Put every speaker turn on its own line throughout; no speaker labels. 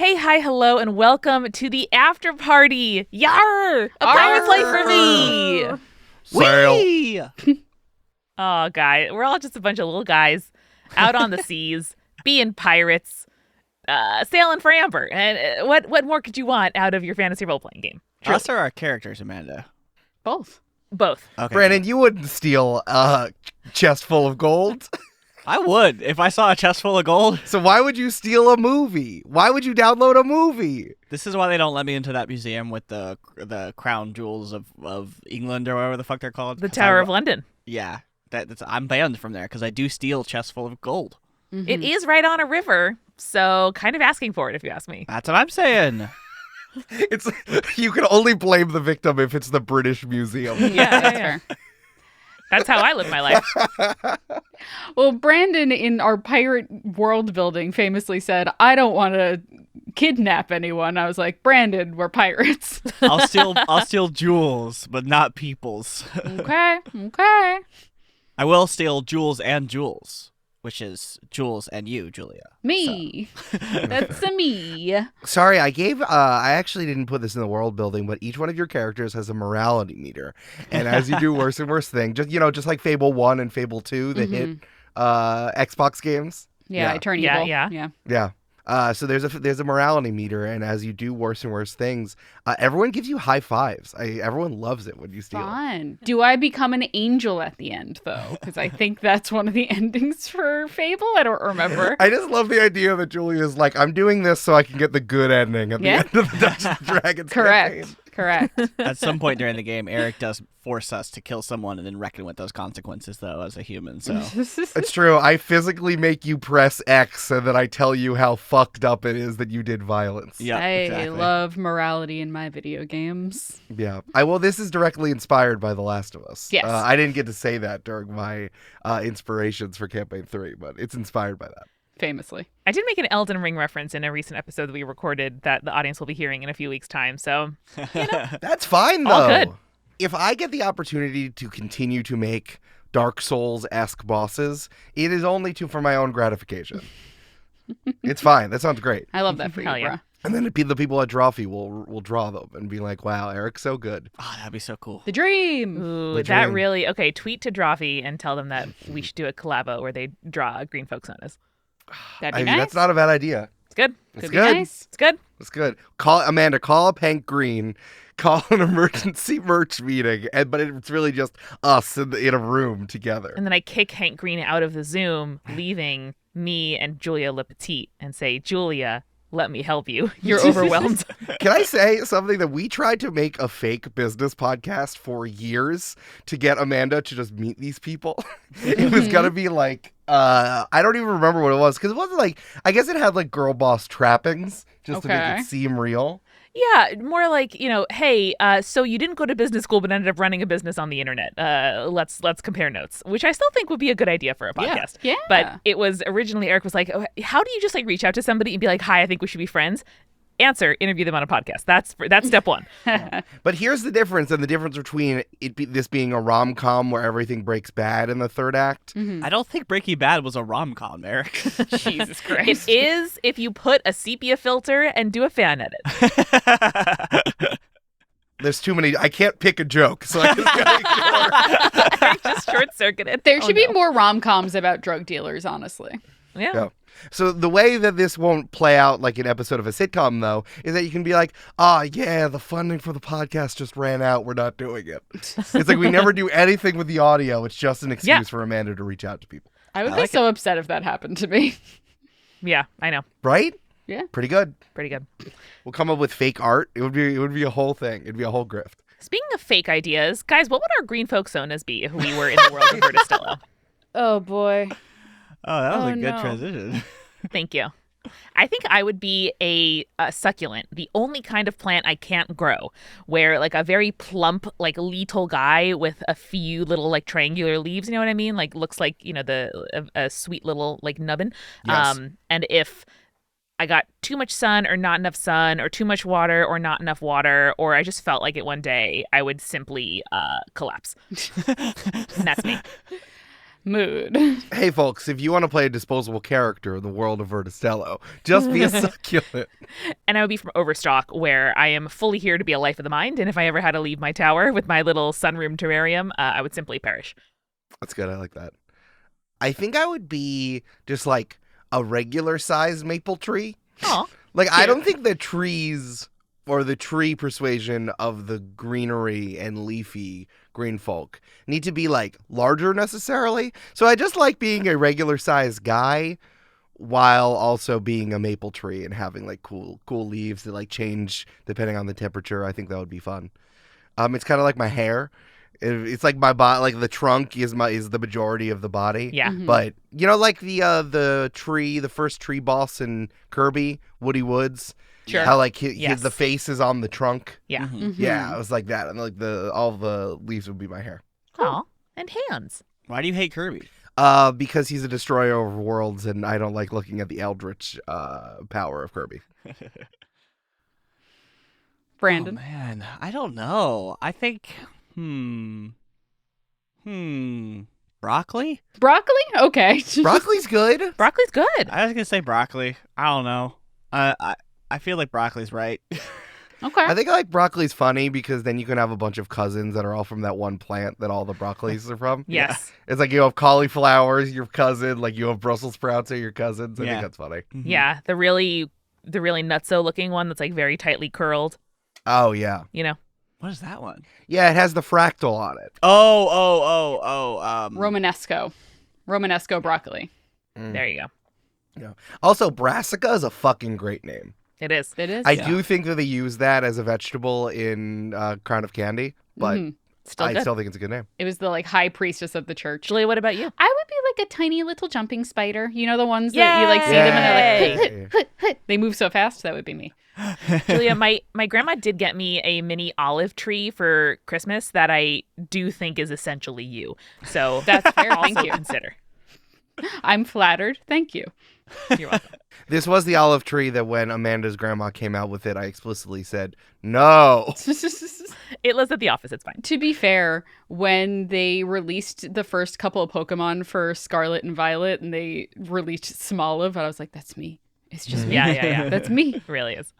Hey, hi, hello, and welcome to the Afterparty. Yar! A pirate's life for me!
Whee!
Oh, guy, we're all just a bunch of little guys out on the seas, being pirates, sailing for amber. And what more could you want out of your fantasy role-playing game?
Us or our characters, Amanda?
Both.
Okay.
Brandon, you wouldn't steal a chest full of gold.
I would if I saw a chest full of gold.
So why would you steal a movie? Why would you download a movie?
This is why they don't let me into that museum with the crown jewels of England or whatever the fuck they're called.
The Tower of London.
Yeah, I'm banned from there because I do steal chests full of gold.
Mm-hmm.
It is right on a river, so kind of asking for it, if you ask me.
That's what I'm saying.
It's you can only blame the victim if it's the British Museum.
Yeah.
Fair.
That's how I live my life.
Well, Brandon in our pirate world building famously said, I don't want to kidnap anyone. I was like, Brandon, we're pirates.
I'll steal jewels, but not people's.
Okay.
I will steal jewels and jewels, which is Jules and you, Julia.
Me. That's a me.
Sorry, I actually didn't put this in the world building, but each one of your characters has a morality meter. And as you do worse and worse thing, just like Fable 1 and Fable 2 that hit Xbox games.
Yeah, I turn evil.
Yeah.
Yeah. So there's a morality meter, and as you do worse and worse things, everyone gives you high fives. Everyone loves it when you steal.
Fun. Do I become an angel at the end, though? Because I think that's one of the endings for Fable. I don't remember.
I just love the idea that Julia's like, I'm doing this so I can get the good ending at the end of the Dungeons & Dragons campaign.
Correct.
At some point during the game, Eric does force us to kill someone and then reckon with those consequences, though, as a human. So
It's true. I physically make you press X and then I tell you how fucked up it is that you did violence.
yeah,
I
exactly.
love morality in my video games.
Yeah. This is directly inspired by The Last of Us.
Yes.
I didn't get to say that during my inspirations for Campaign 3, but it's inspired by that.
Famously.
I did make an Elden Ring reference in a recent episode that we recorded that the audience will be hearing in a few weeks' time. So,
That's fine, though.
All good.
If I get the opportunity to continue to make Dark Souls-esque bosses, it is only for my own gratification. It's fine. That sounds great.
I love that for you,
Hell yeah.
bro.
And then the people at Drawfee will draw them and be like, wow, Eric's so good.
Oh, that'd be so cool.
The dream.
ooh,
The
that
dream.
really, okay, tweet to Drawfee and tell them that we should do a collabo where they draw green folk sonas.
That'd
I
be
mean,
nice.
that's not a bad idea.
It's good.
It's
Could be
good.
nice.
It's good.
It's good. Amanda, call up Hank Green, call an emergency merch meeting, but it's really just us in a room together.
And then I kick Hank Green out of the Zoom, leaving me and Julia Le Petit and say, Julia, let me help you. You're overwhelmed.
Can I say something that we tried to make a fake business podcast for years to get Amanda to just meet these people? It was going to be like, I don't even remember what it was because it wasn't like, I guess it had like girl boss trappings just to make
Okay.
it seem real.
Yeah, more like, hey, so you didn't go to business school but ended up running a business on the internet. Let's compare notes, which I still think would be a good idea for a podcast.
Yeah.
But it was originally Eric was like, oh, how do you just like reach out to somebody and be like, hi, I think we should be friends? Answer, interview them on a podcast. That's step one.
But here's the difference, and the difference between this being a rom-com where everything breaks bad in the third act.
I don't think Breaking Bad was a rom-com, Eric.
Jesus Christ.
It is if you put a sepia filter and do a fan edit.
There's too many. I can't pick a joke, so I just gotta ignore.
Eric just short-circuited.
There should be more rom-coms about drug dealers, honestly.
Yeah.
Yeah. So the way that this won't play out like an episode of a sitcom, though, is that you can be like, yeah, the funding for the podcast just ran out. We're not doing it. It's like we never do anything with the audio. It's just an excuse for Amanda to reach out to people.
I would be so upset if that happened to me.
Yeah, I know.
Right?
Yeah.
Pretty good.
Pretty good.
We'll come up with fake art. It would be a whole thing. It'd be a whole grift.
Speaking of fake ideas, guys, what would our green folk sonas be if we were in the world of Verda Stello?
Oh, boy.
Oh, that was
Oh,
a good
no.
transition.
Thank you. I think I would be a succulent, the only kind of plant I can't grow, where like a very plump, like little guy with a few little like triangular leaves, you know what I mean? Like looks like, a sweet little like nubbin.
Yes.
And if I got too much sun or not enough sun or too much water or not enough water, or I just felt like it one day, I would simply collapse. And that's me.
Mood.
Hey, folks, if you want to play a disposable character in the world of Verda Stello, just be a succulent.
And I would be from Overstock, where I am fully here to be a life of the mind, and if I ever had to leave my tower with my little sunroom terrarium, I would simply perish.
That's good. I like that. I think I would be just like a regular size maple tree.
Aw.
Like, I don't think the trees or the tree persuasion of the greenery and leafy green folk need to be like larger necessarily. So I just like being a regular sized guy while also being a maple tree and having like cool leaves that like change depending on the temperature. I think that would be fun. It's kind of like my hair. It's like my body, like the trunk is the majority of the body.
Yeah.
Mhm.
But you know, like the first tree boss in Kirby, Woody Woods.
Sure.
How like
Yes.
the face is on the trunk.
Yeah.
Mhm.
Mhm.
Yeah, it was like that, and like all the leaves would be my hair.
Aw. And hands.
Why do you hate Kirby?
Because he's a destroyer of worlds, and I don't like looking at the eldritch power of Kirby.
Brandon.
Oh, man, I don't know. I think, broccoli?
Broccoli? Okay.
Broccoli's good.
Broccoli's good.
I was gonna say broccoli. I don't know. I feel like broccoli's right.
Okay.
I think I like broccoli's funny because then you can have a bunch of cousins that are all from that one plant that all the broccolis are from.
Yes.
It's like you have cauliflowers, your cousin, like you have Brussels sprouts are your cousins. I
Yeah.
think that's funny.
Mhm.
Yeah. The really nutso looking one that's like very tightly curled,
Oh yeah.
you know.
What is that one?
Yeah, it has the fractal on it.
Romanesco. Romanesco broccoli.
Mm.
There you go.
Also, brassica is a fucking great name.
It is.
It is.
I do think that they use that as a vegetable in Crown of Candy, but
Mhm.
Still
I
good.
still think it's a good name.
It was the like high priestess of the church.
Julia, what about you?
I would be like a tiny little jumping spider. You know the ones that you like see them and they're like
Yay.
hut, hut. They move so fast. That would be me.
Julia, my grandma did get me a mini olive tree for Christmas that I do think is essentially you. So
That's fair.
also
Thank you.
consider.
I'm flattered. Thank you.
You're welcome.
This was the olive tree that when Amanda's grandma came out with it, I explicitly said, no.
It lives at the office. It's fine.
To be fair, when they released the first couple of Pokemon for Scarlet and Violet and they released Smoliv, I was like, that's me. It's just me.
Yeah.
That's me.
It really is.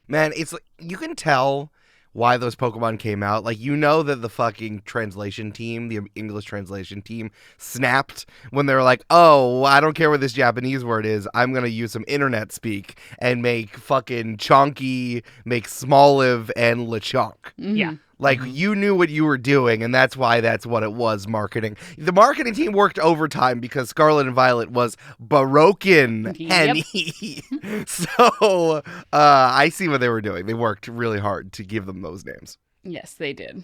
Man, it's like, you can tell why those Pokemon came out. Like, you know that the fucking translation team, the English translation team, snapped when they were like, oh, I don't care what this Japanese word is. I'm going to use some internet speak and make fucking Chonky, make Smoliv and Lechonk.
Mhm.
Yeah.
Like, you knew what you were doing, and that's why that's what it was, marketing. The marketing team worked overtime because Scarlet and Violet was Baroquin
Yep.
Henny. So, I see what they were doing. They worked really hard to give them those names.
Yes, they did.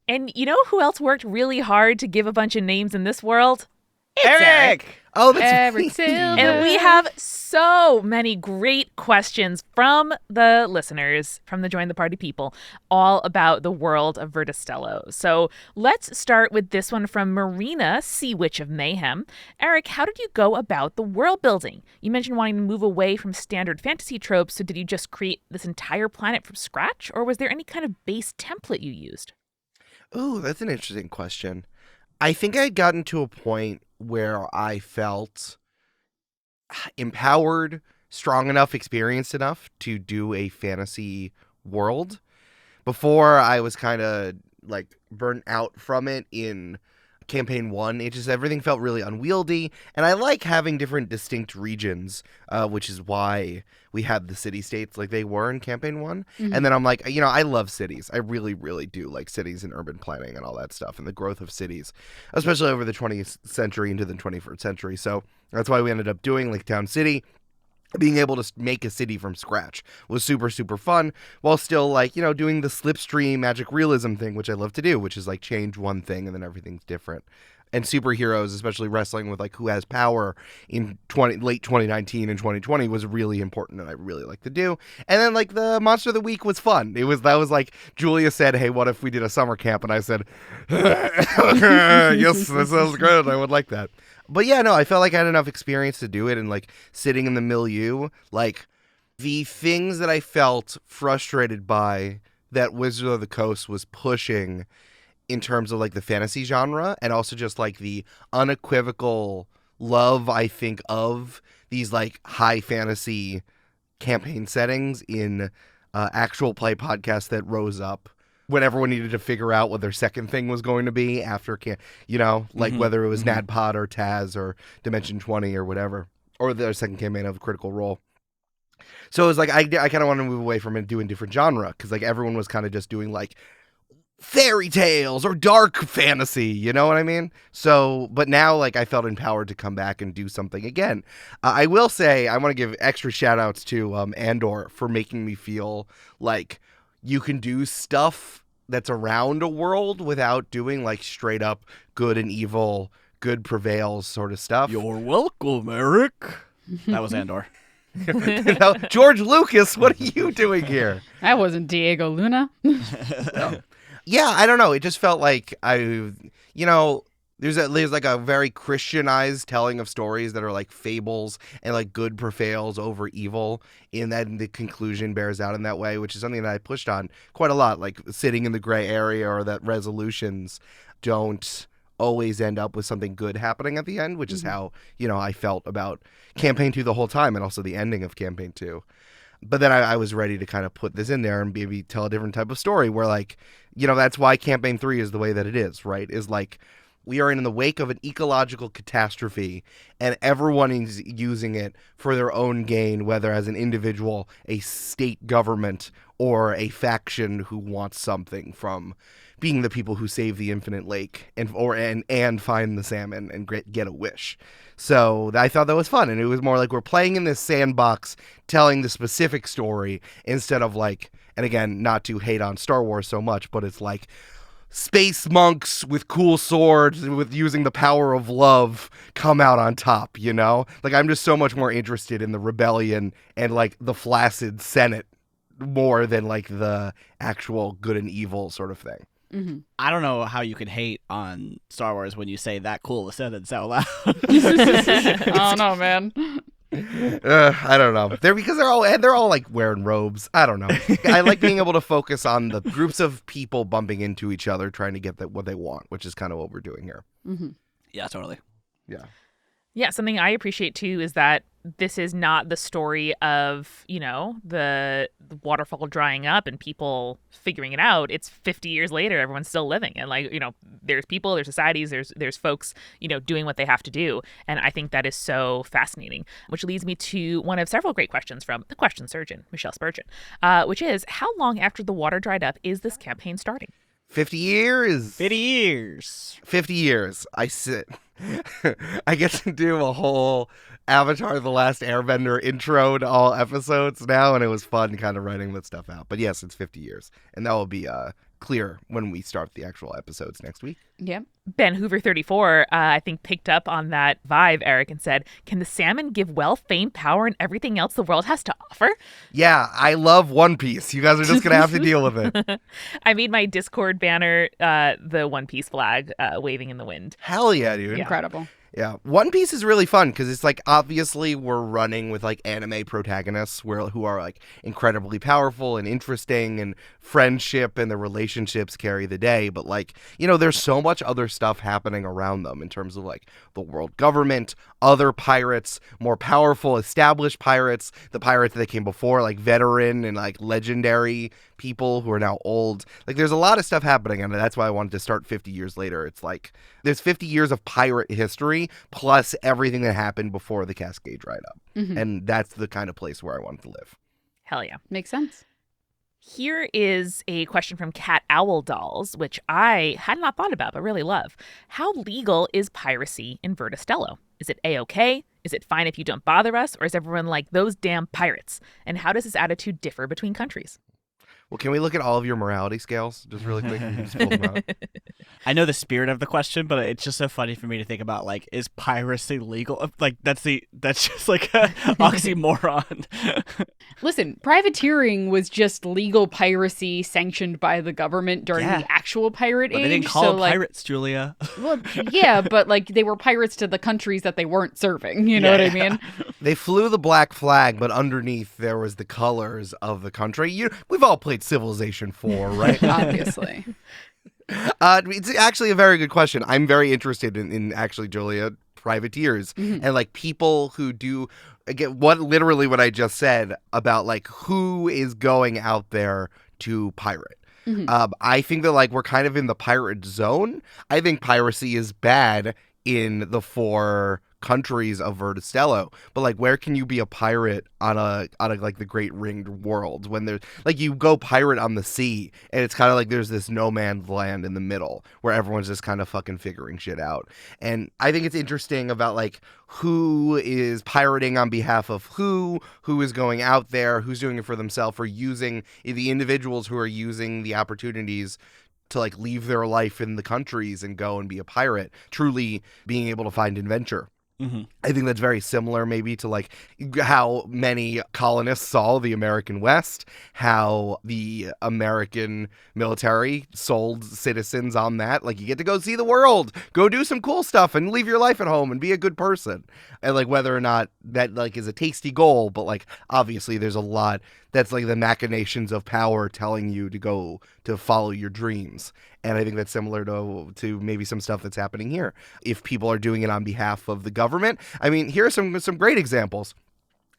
And you know who else worked really hard to give a bunch of names in this world? It's
Eric!
Oh, that's
Eric
right.
Silver.
And we have so many great questions from the listeners, from the Join the Party people, all about the world of Verda Stello. So let's start with this one from Marina, Sea Witch of Mayhem. Eric, how did you go about the world building? You mentioned wanting to move away from standard fantasy tropes, so did you just create this entire planet from scratch, or was there any kind of base template you used?
Ooh, that's an interesting question. I think I had gotten to a point where I felt empowered, strong enough, experienced enough to do a fantasy world. Before I was kind of like burnt out from it in Campaign 1. It just, everything felt really unwieldy. And I like having different distinct regions, which is why we had the city-states like they were in Campaign 1.
Mhm.
And then I'm like, I love cities. I really, really do like cities and urban planning and all that stuff and the growth of cities, especially over the 20th century into the 21st century. So that's why we ended up doing like Town City. Being able to make a city from scratch was super, super fun, while still like, doing the slipstream magic realism thing, which I love to do, which is like change one thing and then everything's different. And superheroes, especially wrestling with like who has power in late 2019 and 2020 was really important and I really like to do. And then like the Monster of the Week was fun. That was like Julia said, hey, what if we did a summer camp? And I said, yes, that sounds good. I would like that. But yeah, no, I felt like I had enough experience to do it, and like sitting in the milieu, like the things that I felt frustrated by that Wizard of the Coast was pushing in terms of like the fantasy genre, and also just like the unequivocal love, I think, of these like high fantasy campaign settings in actual play podcasts that rose up when everyone needed to figure out what their second thing was going to be after, like whether it was NADPOD or Taz or Dimension 20 or whatever, or their second campaign of Critical Role. So it was like, I kind of want to move away from it, doing different genre, because like everyone was kind of just doing like fairy tales or dark fantasy, you know what I mean? So, but now like I felt empowered to come back and do something again. I will say, I want to give extra shout outs to Andor for making me feel like you can do stuff that's around a world without doing like straight up good and evil, good prevails sort of stuff.
You're welcome, Eric. That was Andor.
Now, George Lucas, what are you doing here?
That wasn't Diego Luna.
No. Yeah, I don't know. It just felt like there's like a very Christianized telling of stories that are like fables and like good prevails over evil, and then the conclusion bears out in that way, which is something that I pushed on quite a lot, like sitting in the gray area, or that resolutions don't always end up with something good happening at the end, which is how, I felt about Campaign 2 the whole time, and also the ending of Campaign 2. But then I was ready to kind of put this in there and maybe tell a different type of story where, like, that's why Campaign 3 is the way that it is, right? Is like, we are in the wake of an ecological catastrophe, and everyone is using it for their own gain, whether as an individual, a state government, or a faction who wants something from being the people who save the infinite lake and find the salmon and get a wish. So I thought that was fun, and it was more like we're playing in this sandbox, telling the specific story instead of like, and again, not to hate on Star Wars so much, but it's like space monks with cool swords with using the power of love come out on top, Like, I'm just so much more interested in the rebellion and like the flaccid Senate more than like the actual good and evil sort of thing.
Mm-hmm.
I don't know how you can hate on Star Wars when you say that cool sentence out loud.
Oh no, man.
I don't know. They're all like wearing robes. I don't know. I like being able to focus on the groups of people bumping into each other, trying to get what they want, which is kind of what we're doing here.
Mm-hmm.
Yeah, totally.
Yeah.
Yeah, something I appreciate too is that this is not the story of, the waterfall drying up and people figuring it out. It's 50 years later, everyone's still living. And like, there's people, there's societies, there's folks, doing what they have to do. And I think that is so fascinating, which leads me to one of several great questions from the question surgeon, Michelle Spurgeon, which is, how long after the water dried up is this campaign starting?
50 years.
50 years.
50 years. I get to do a whole Avatar The Last Airbender intro to all episodes now, and it was fun kind of writing that stuff out. But yes, it's 50 years. And that will be clear when we start the actual episodes next week.
Yep.
Ben Hoover 34, I think, picked up on that vibe, Eric, and said, can the salmon give wealth, fame, power, and everything else the world has to offer?
Yeah, I love One Piece. You guys are just going to have to deal with it.
I made my Discord banner the One Piece flag waving in the wind.
Hell yeah, dude.
Yeah.
Incredible.
Yeah, One Piece is really fun because it's like, obviously we're running with like anime protagonists who are like incredibly powerful and interesting, and friendship and the relationships carry the day. But like, there's so much other stuff happening around them in terms of like the world government, other pirates, more powerful established pirates, the pirates that came before, like veteran and like legendary people who are now old. Like, there's a lot of stuff happening, and that's why I wanted to start 50 years later. It's like there's 50 years of pirate history plus everything that happened before the Cascade dried up.
Mm-hmm.
And that's the kind of place where I wanted to live.
Hell yeah.
Makes sense.
Here is a question from Cat Owl Dolls, which I had not thought about but really love. How legal is piracy in Verda Stello? Is it A-okay? Is it fine if you don't bother us? Or is everyone like, those damn pirates? And how does this attitude differ between countries?
Well, can we look at all of your morality scales just really quick? And just pull them out?
I know the spirit of the question, but it's just so funny for me to think about, like, is piracy legal? Like, that's just like an oxymoron.
Listen, privateering was just legal piracy sanctioned by the government during
Yeah.
the actual pirate
But
age.
they didn't call
so,
them
like,
pirates, Julia.
well, yeah, but like they were pirates to the countries that they weren't serving. You know what I mean?
They flew the black flag, but underneath there was the colors of the country. We've all played Civilization 4, right?
Obviously.
It's actually a very good question. I'm very interested in actually, Julia, privateers and like people who do again what I just said about like who is going out there to pirate. I think that like we're kind of in the pirate zone. I think piracy is bad in the 4 countries of Verda Stello, but like where can you be a pirate on a like the Great Ringed World when there's like you go pirate on the sea and it's kind of like there's this no man's land in the middle where everyone's just kind of fucking figuring shit out. And I think it's interesting about like who is pirating on behalf of who is going out there, who's doing it for themselves, or using the individuals who are using the opportunities to like leave their life in the countries and go and be a pirate, truly being able to find adventure. I think that's very similar maybe to like how many colonists saw the American West, how the American military sold citizens on that. Like you get to go see the world, go do some cool stuff and leave your life at home and be a good person. And like whether or not that like is a tasty goal, but like obviously there's a lot that's like the machinations of power telling you to go to follow your dreams. And I think that's similar to maybe some stuff that's happening here. If people are doing it on behalf of the government, I mean, here are some great examples.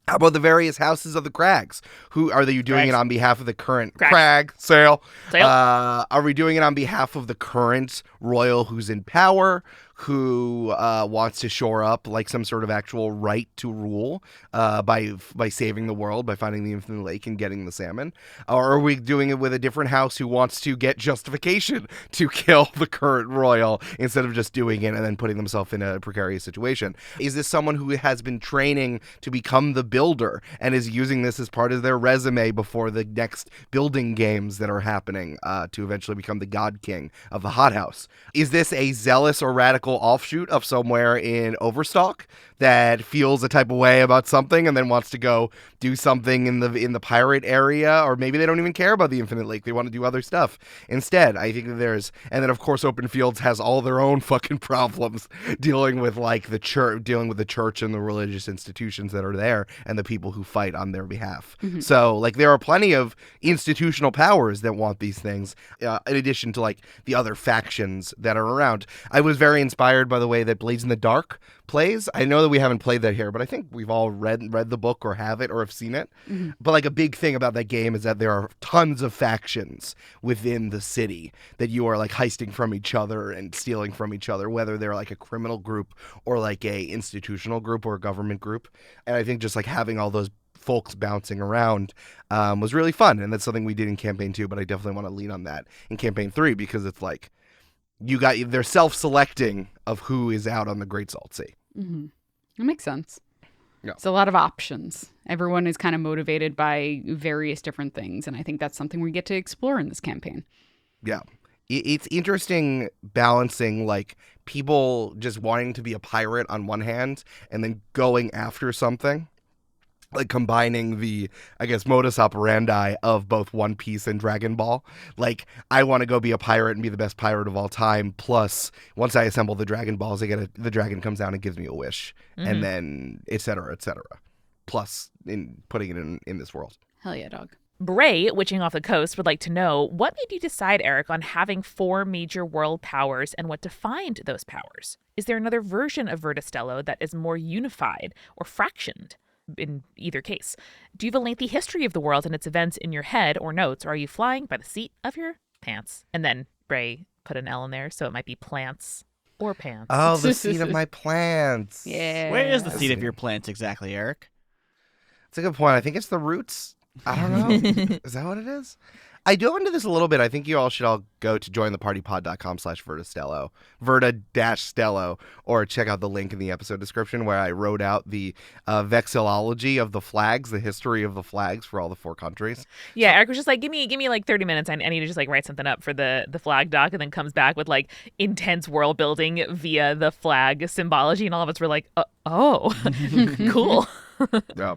How about the various houses of the Crags? Who are you doing it on behalf of the current Crag Sale? Are we doing it on behalf of the current royal who's in power, who wants to shore up like some sort of actual right to rule by saving the world, by finding the infinite lake and getting the salmon? Or are we doing it with a different house who wants to get justification to kill the current royal instead of just doing it and then putting themselves in a precarious situation? Is this someone who has been training to become the builder and is using this as part of their resume before the next building games that are happening to eventually become the God King of the hothouse? Is this a zealous or radical offshoot of somewhere in Overstock that feels a type of way about something and then wants to go do something in the pirate area? Or maybe they don't even care about the infinite lake, they want to do other stuff instead. I think that and then of course Open Fields has all their own fucking problems dealing with like the church and the religious institutions that are there and the people who fight on their behalf. So like there are plenty of institutional powers that want these things in addition to like the other factions that are around. I was very inspired by the way that Blades in the Dark plays. I know that we haven't played that here, but I think we've all read the book or have it or have seen it. But like a big thing about that game is that there are tons of factions within the city that you are like heisting from each other and stealing from each other, whether they're like a criminal group or like a institutional group or a government group. And I think just like having all those folks bouncing around was really fun. And that's something we did in Campaign 2, but I definitely want to lean on that in Campaign 3 because it's like they're self-selecting of who is out on the Great Salt Sea.
That makes sense.
Yeah.
It's a lot of options. Everyone is kind of motivated by various different things, and I think that's something we get to explore in this campaign.
Yeah. It's interesting balancing like people just wanting to be a pirate on one hand and then going after something. Like combining the, I guess, modus operandi of both One Piece and Dragon Ball. Like, I want to go be a pirate and be the best pirate of all time. Plus, once I assemble the Dragon Balls, the dragon comes down and gives me a wish. And then, et cetera, et cetera. Plus, in putting it in this world.
Hell yeah, dog.
Bray, witching off the coast, would like to know, what made you decide, Eric, on having 4 major world powers and what defined those powers? Is there another version of Verda Stello that is more unified or fractioned? In either case, do you have a lengthy history of the world and its events in your head or notes, or are you flying by the seat of your pants? And then Bray put an L in there, so it might be plants or pants.
Oh, the seat of my plants.
Yeah.
Where is the seat of your plants exactly, Eric?
It's a good point. I think it's the roots. I don't know. Is that what it is? I dove into this a little bit. I think you all should all go to jointhepartypod.com/Verda Stello, Verda-Stello, or check out the link in the episode description where I wrote out the vexillology of the flags, the history of the flags for all the 4 countries.
Yeah, Eric was just like, give me like 30 minutes. I need to just like write something up for the flag doc, and then comes back with like intense world building via the flag symbology, and all of us were like, oh, cool.
Yeah.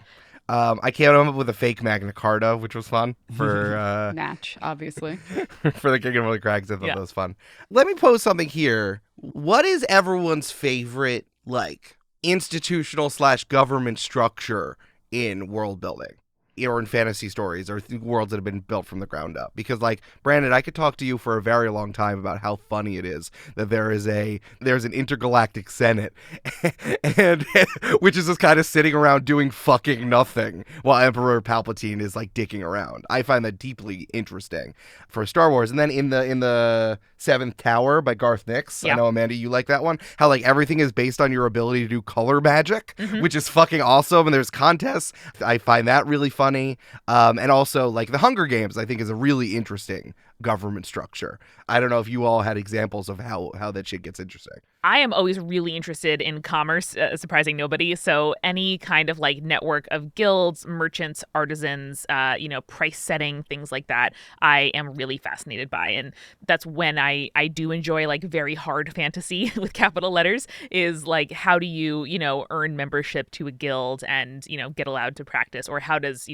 I came up with a fake Magna Carta, which was fun for
Natch, obviously.
for the Kingdom of the Crags. I thought that was fun. Let me pose something here. What is everyone's favorite like institutional / government structure in world building? or in fantasy stories or worlds that have been built from the ground up. Because like Brandon, I could talk to you for a very long time about how funny it is that there's an intergalactic senate and which is just kind of sitting around doing fucking nothing while Emperor Palpatine is like dicking around. I find that deeply interesting for Star Wars. And then in the Seventh Tower by Garth Nix, I know Amanda, you like that one, how like everything is based on your ability to do color magic, which is fucking awesome, and there's contests. I find that really funny. And also like the Hunger Games, I think, is a really interesting government structure. I don't know if you all had examples of how that shit gets interesting.
I am always really interested in commerce, surprising nobody. So any kind of like network of guilds, merchants, artisans, price setting, things like that, I am really fascinated by. And that's when I do enjoy like very hard fantasy with capital letters, is like, how do you, earn membership to a guild and, get allowed to practice, or how does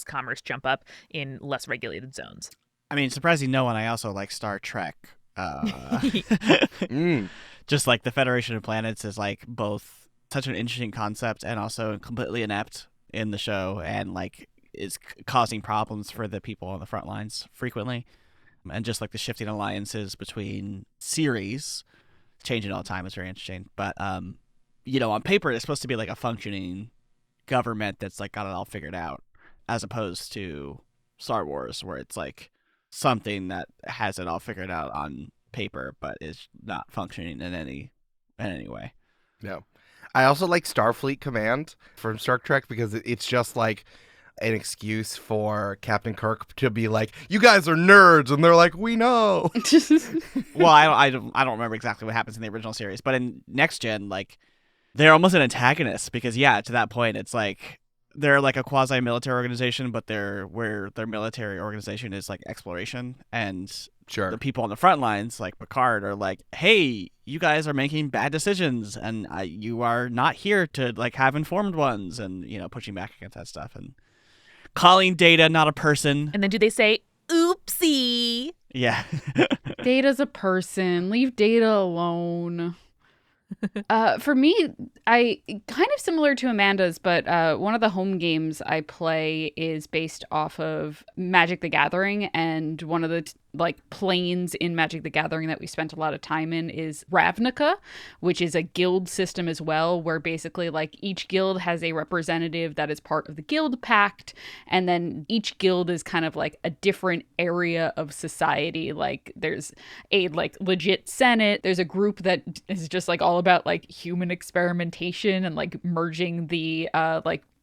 commerce jump up in less regulated zones?
I mean, surprising no one, I also like Star Trek. Just like the Federation of Planets is like both such an interesting concept and also completely inept in the show, and like is causing problems for the people on the front lines frequently. And just like the shifting alliances between series, changing all the time, is very interesting. But on paper it's supposed to be like a functioning government that's like got it all figured out, as opposed to Star Wars, where it's like something that has it all figured out on paper but is not functioning in any way.
No. I also like Starfleet Command from Star Trek because it's just like an excuse for Captain Kirk to be like, you guys are nerds, and they're like, we know.
Well, I don't remember exactly what happens in the original series, but in Next Gen, like, they're almost an antagonist because to that point it's like they're like a quasi-military organization, but their military organization is like exploration, and the people on the front lines, like Picard, are like, hey, you guys are making bad decisions, and you are not here to like have informed ones, and pushing back against that stuff and calling Data not a person.
And then do they say, oopsie?
Yeah.
Data's a person. Leave Data alone. For me, I kind of similar to Amanda's, but one of the home games I play is based off of Magic the Gathering, and one of the planes in Magic the Gathering that we spent a lot of time in is Ravnica, which is a guild system as well, where basically like each guild has a representative that is part of the guild pact, and then each guild is kind of like a different area of society. Like there's a like legit senate, there's a group that is just like all about like human experimentation and like merging the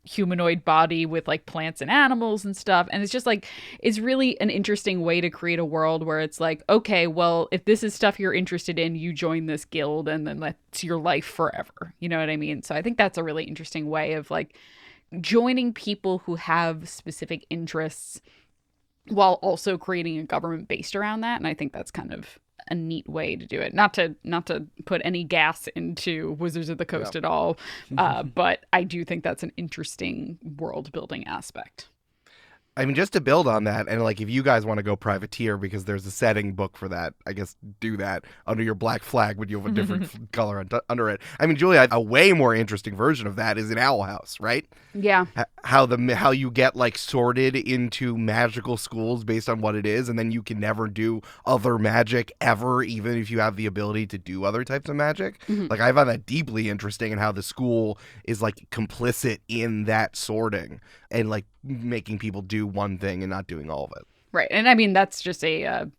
humanoid body with like plants and animals and stuff, and it's just like, it's really an interesting way to create a world where it's like, okay, well, if this is stuff you're interested in, you join this guild and then that's your life forever, you know what I mean? So I think that's a really interesting way of like joining people who have specific interests while also creating a government based around that, and I think that's kind of a neat way to do it. Not to put any gas into Wizards of the Coast at all, but I do think that's an interesting world building aspect.
I mean, just to build on that, and like if you guys want to go privateer, because there's a setting book for that, I guess do that under your black flag, but you have a different color under it. I mean, Julia, a way more interesting version of that is in Owl House, right?
Yeah.
How you get like sorted into magical schools based on what it is, and then you can never do other magic ever, even if you have the ability to do other types of magic. Like I find that deeply interesting, and how the school is like complicit in that sorting and like making people do one thing and not doing all of it.
Right. And I mean, that's just a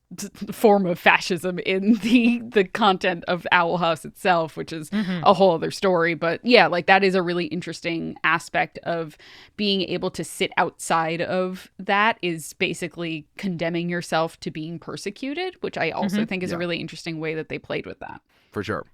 form of fascism in the content of Owl House itself, which is a whole other story. But yeah, like that is a really interesting aspect of being able to sit outside of that, is basically condemning yourself to being persecuted, which I also think is a really interesting way that they played with that.
For sure.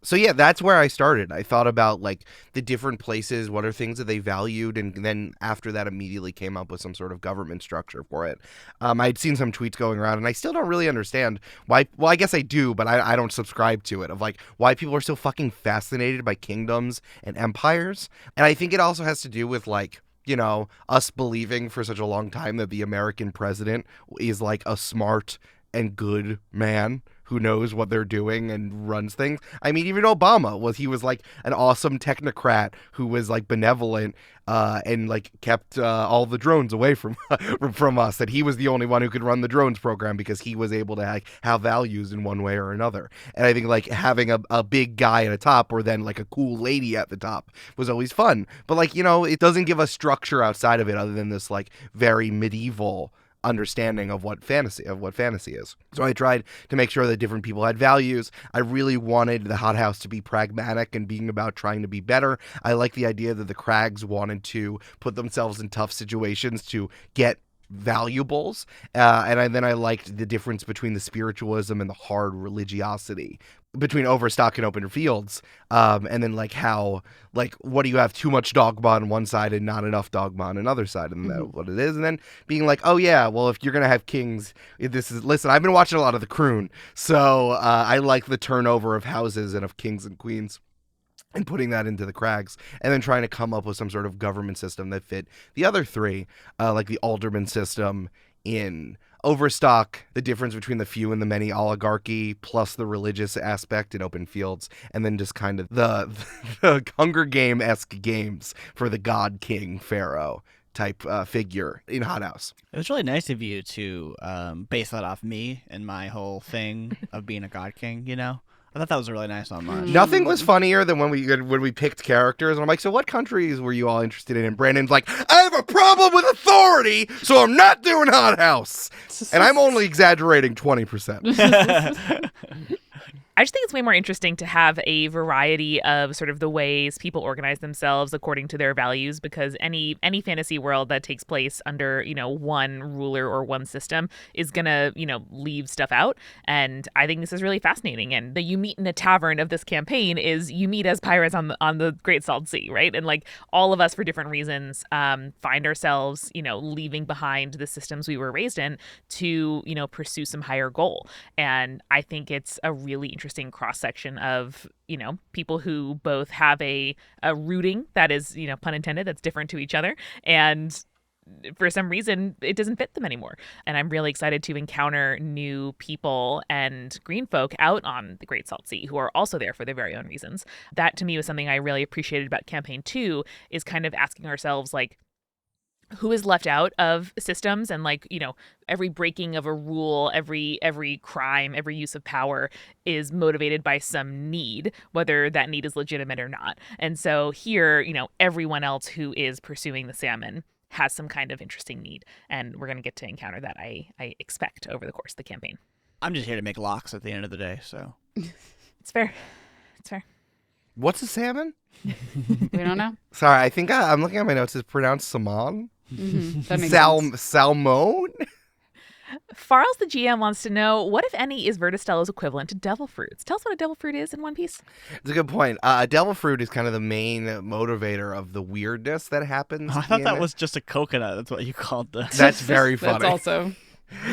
So yeah, that's where I started. I thought about like the different places, what are things that they valued, and then after that immediately came up with some sort of government structure for it. I'd seen some tweets going around, and I still don't really understand why. Well, I guess I do, but I don't subscribe to it, of like why people are so fucking fascinated by kingdoms and empires. And I think it also has to do with like, us believing for such a long time that the American president is like a smart and good man who knows what they're doing and runs things. I mean, even Obama he was like an awesome technocrat who was like benevolent and like kept all the drones away from from us. That he was the only one who could run the drones program because he was able to have values in one way or another. And I think like having a big guy at the top or then like a cool lady at the top was always fun. But like, it doesn't give us structure outside of it other than this like very medieval understanding of what fantasy is. So I tried to make sure that different people had values. I really wanted the hothouse to be pragmatic and being about trying to be better. I like the idea that the Crags wanted to put themselves in tough situations to get valuables, and then I liked the difference between the spiritualism and the hard religiosity between Overstock and Open Fields, and then like how, like, what do you have too much dogma on one side and not enough dogma on another side, and that's what it is. And then being like, oh yeah, well, if you're gonna have kings, listen, I've been watching a lot of The Crown, so I like the turnover of houses and of kings and queens, and putting that into the Crags, and then trying to come up with some sort of government system that fit the other three, like the alderman system in Overstock, the difference between the few and the many oligarchy, plus the religious aspect in Open Fields, and then just kind of the Hunger Game-esque games for the God King Pharaoh type figure in Hothouse.
It was really nice of you to base that off me and my whole thing of being a God King, I thought that was a really nice homage.
Nothing was funnier than when we picked characters, and I'm like, so what countries were you all interested in? And Brandon's like, I have a problem with authority, so I'm not doing Hothouse. And I'm only exaggerating 20%.
I just think it's way more interesting to have a variety of sort of the ways people organize themselves according to their values, because any fantasy world that takes place under, one ruler or one system is going to, leave stuff out. And I think this is really fascinating. And the you meet in a tavern of this campaign is you meet as pirates on the Great Salt Sea, right? And like all of us for different reasons find ourselves, leaving behind the systems we were raised in to, pursue some higher goal. And I think it's a really interesting cross-section of people who both have a rooting that is, pun intended, that's different to each other, and for some reason it doesn't fit them anymore. And I'm really excited to encounter new people and green folk out on the Great Salt Sea who are also there for their very own reasons. That to me was something I really appreciated about campaign 2, is kind of asking ourselves, like, who is left out of systems, and like, every breaking of a rule, every crime, every use of power is motivated by some need, whether that need is legitimate or not. And so here, everyone else who is pursuing the salmon has some kind of interesting need, and we're going to get to encounter that, I expect, over the course of the campaign.
I'm just here to make locks at the end of the day, so.
It's fair. It's fair.
What's a salmon?
We don't know.
Sorry, I think I'm looking at my notes. It's pronounced salmon?
That makes sense.
Salmon?
Farles, the GM, wants to know, what, if any, is Verda Stello's equivalent to devil fruits? Tell us what a devil fruit is in one piece.
It's a good point. Devil fruit is kind of the main motivator of the weirdness that happens.
Oh, I thought that was just a coconut. That's what you called the.
That's very funny.
That's also.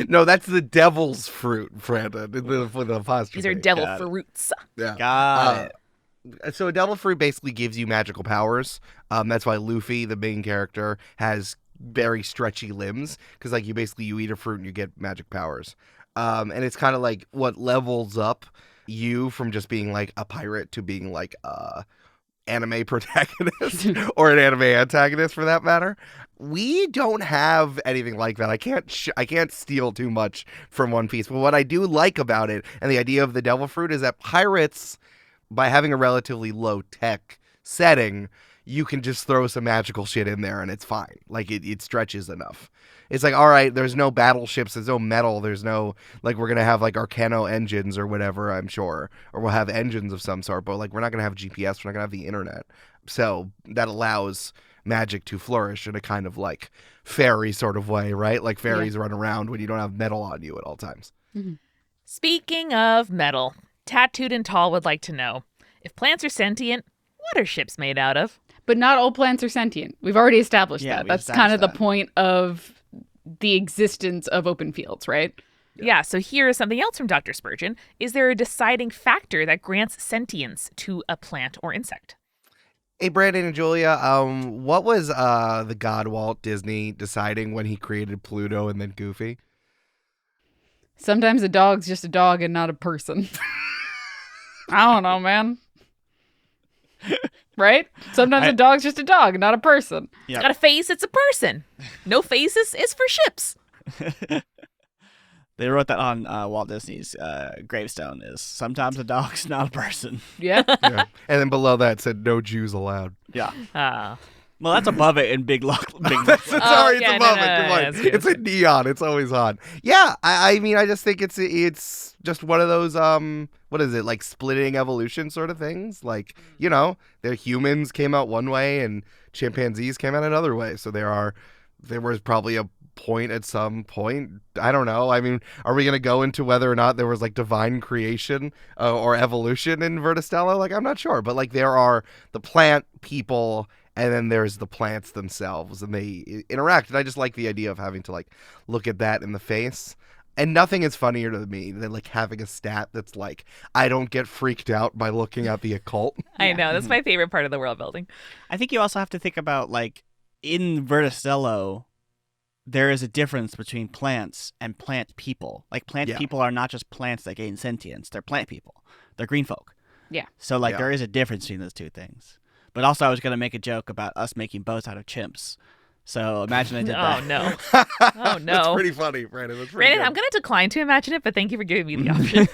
No, that's the devil's fruit, Brandon. With the apostrophe.
These are devil fruits.
Yeah.
Got it.
So a devil fruit basically gives you magical powers. That's why Luffy, the main character, has very stretchy limbs, because like you eat a fruit and you get magic powers. And it's kind of like what levels up you from just being like a pirate to being like a anime protagonist or an anime antagonist, for that matter. We don't have anything like that. I can't steal too much from One Piece. But what I do like about it, and the idea of the devil fruit, is that pirates, by having a relatively low tech setting, you can just throw some magical shit in there and it's fine. Like it stretches enough. It's like, all right, there's no battleships, there's no metal, there's no, like, we're going to have like Arcano engines or whatever, I'm sure. Or we'll have engines of some sort, but like we're not going to have GPS, we're not going to have the internet. So that allows magic to flourish in a kind of like fairy sort of way, right? Like fairies run around when you don't have metal on you at all times.
Mm-hmm.
Speaking of metal, Tattooed and Tall would like to know, if plants are sentient, what are ships made out of?
But not all plants are sentient. We've already established that.
we
That's
established
kind of the
that.
point of the existence of Open Fields, right?
Yeah, so here is something else from Dr. Spurgeon. Is there a deciding factor that grants sentience to a plant or insect?
Hey, Brandon and Julia, what was the god Walt Disney deciding when he created Pluto and then Goofy?
Sometimes a dog's just a dog and not a person. I don't know, man. Right? Sometimes a dog's just a dog, not a person.
It's got a face, it's a person. No faces is for ships.
They wrote that on Walt Disney's gravestone. Is sometimes a dog's not a person.
Yeah.
Yeah. And then below that said no Jews allowed.
Yeah.
Oh.
Well, that's above it in big lock.
Sorry, it's
yeah,
above
no,
it.
no,
Come
no,
on.
that's good.
It's a neon. It's always on. Yeah, I mean, I just think it's just one of those what is it, like splitting evolution sort of things? Like, you know, the humans came out one way and chimpanzees came out another way. So there was probably a point at some point. I don't know. I mean, are we gonna go into whether or not there was like divine creation or evolution in Verda Stello? Like, I'm not sure, but like there are the plant people. And then there's the plants themselves, and they interact. And I just like the idea of having to like look at that in the face. And nothing is funnier to me than like having a stat that's like, I don't get freaked out by looking at the occult.
I know. That's my favorite part of the world building.
I think you also have to think about, like, in Verda Stello, there is a difference between plants and plant people. Like, plant people are not just plants that gain sentience. They're plant people. They're green folk.
Yeah.
So, like, there is a difference between those two things. But also, I was going to make a joke about us making boats out of chimps. So imagine I did that.
Oh, no. Oh, no.
That's pretty funny, Brandon. That's pretty
Brandon,
good.
I'm going to decline to imagine it, but thank you for giving me the option.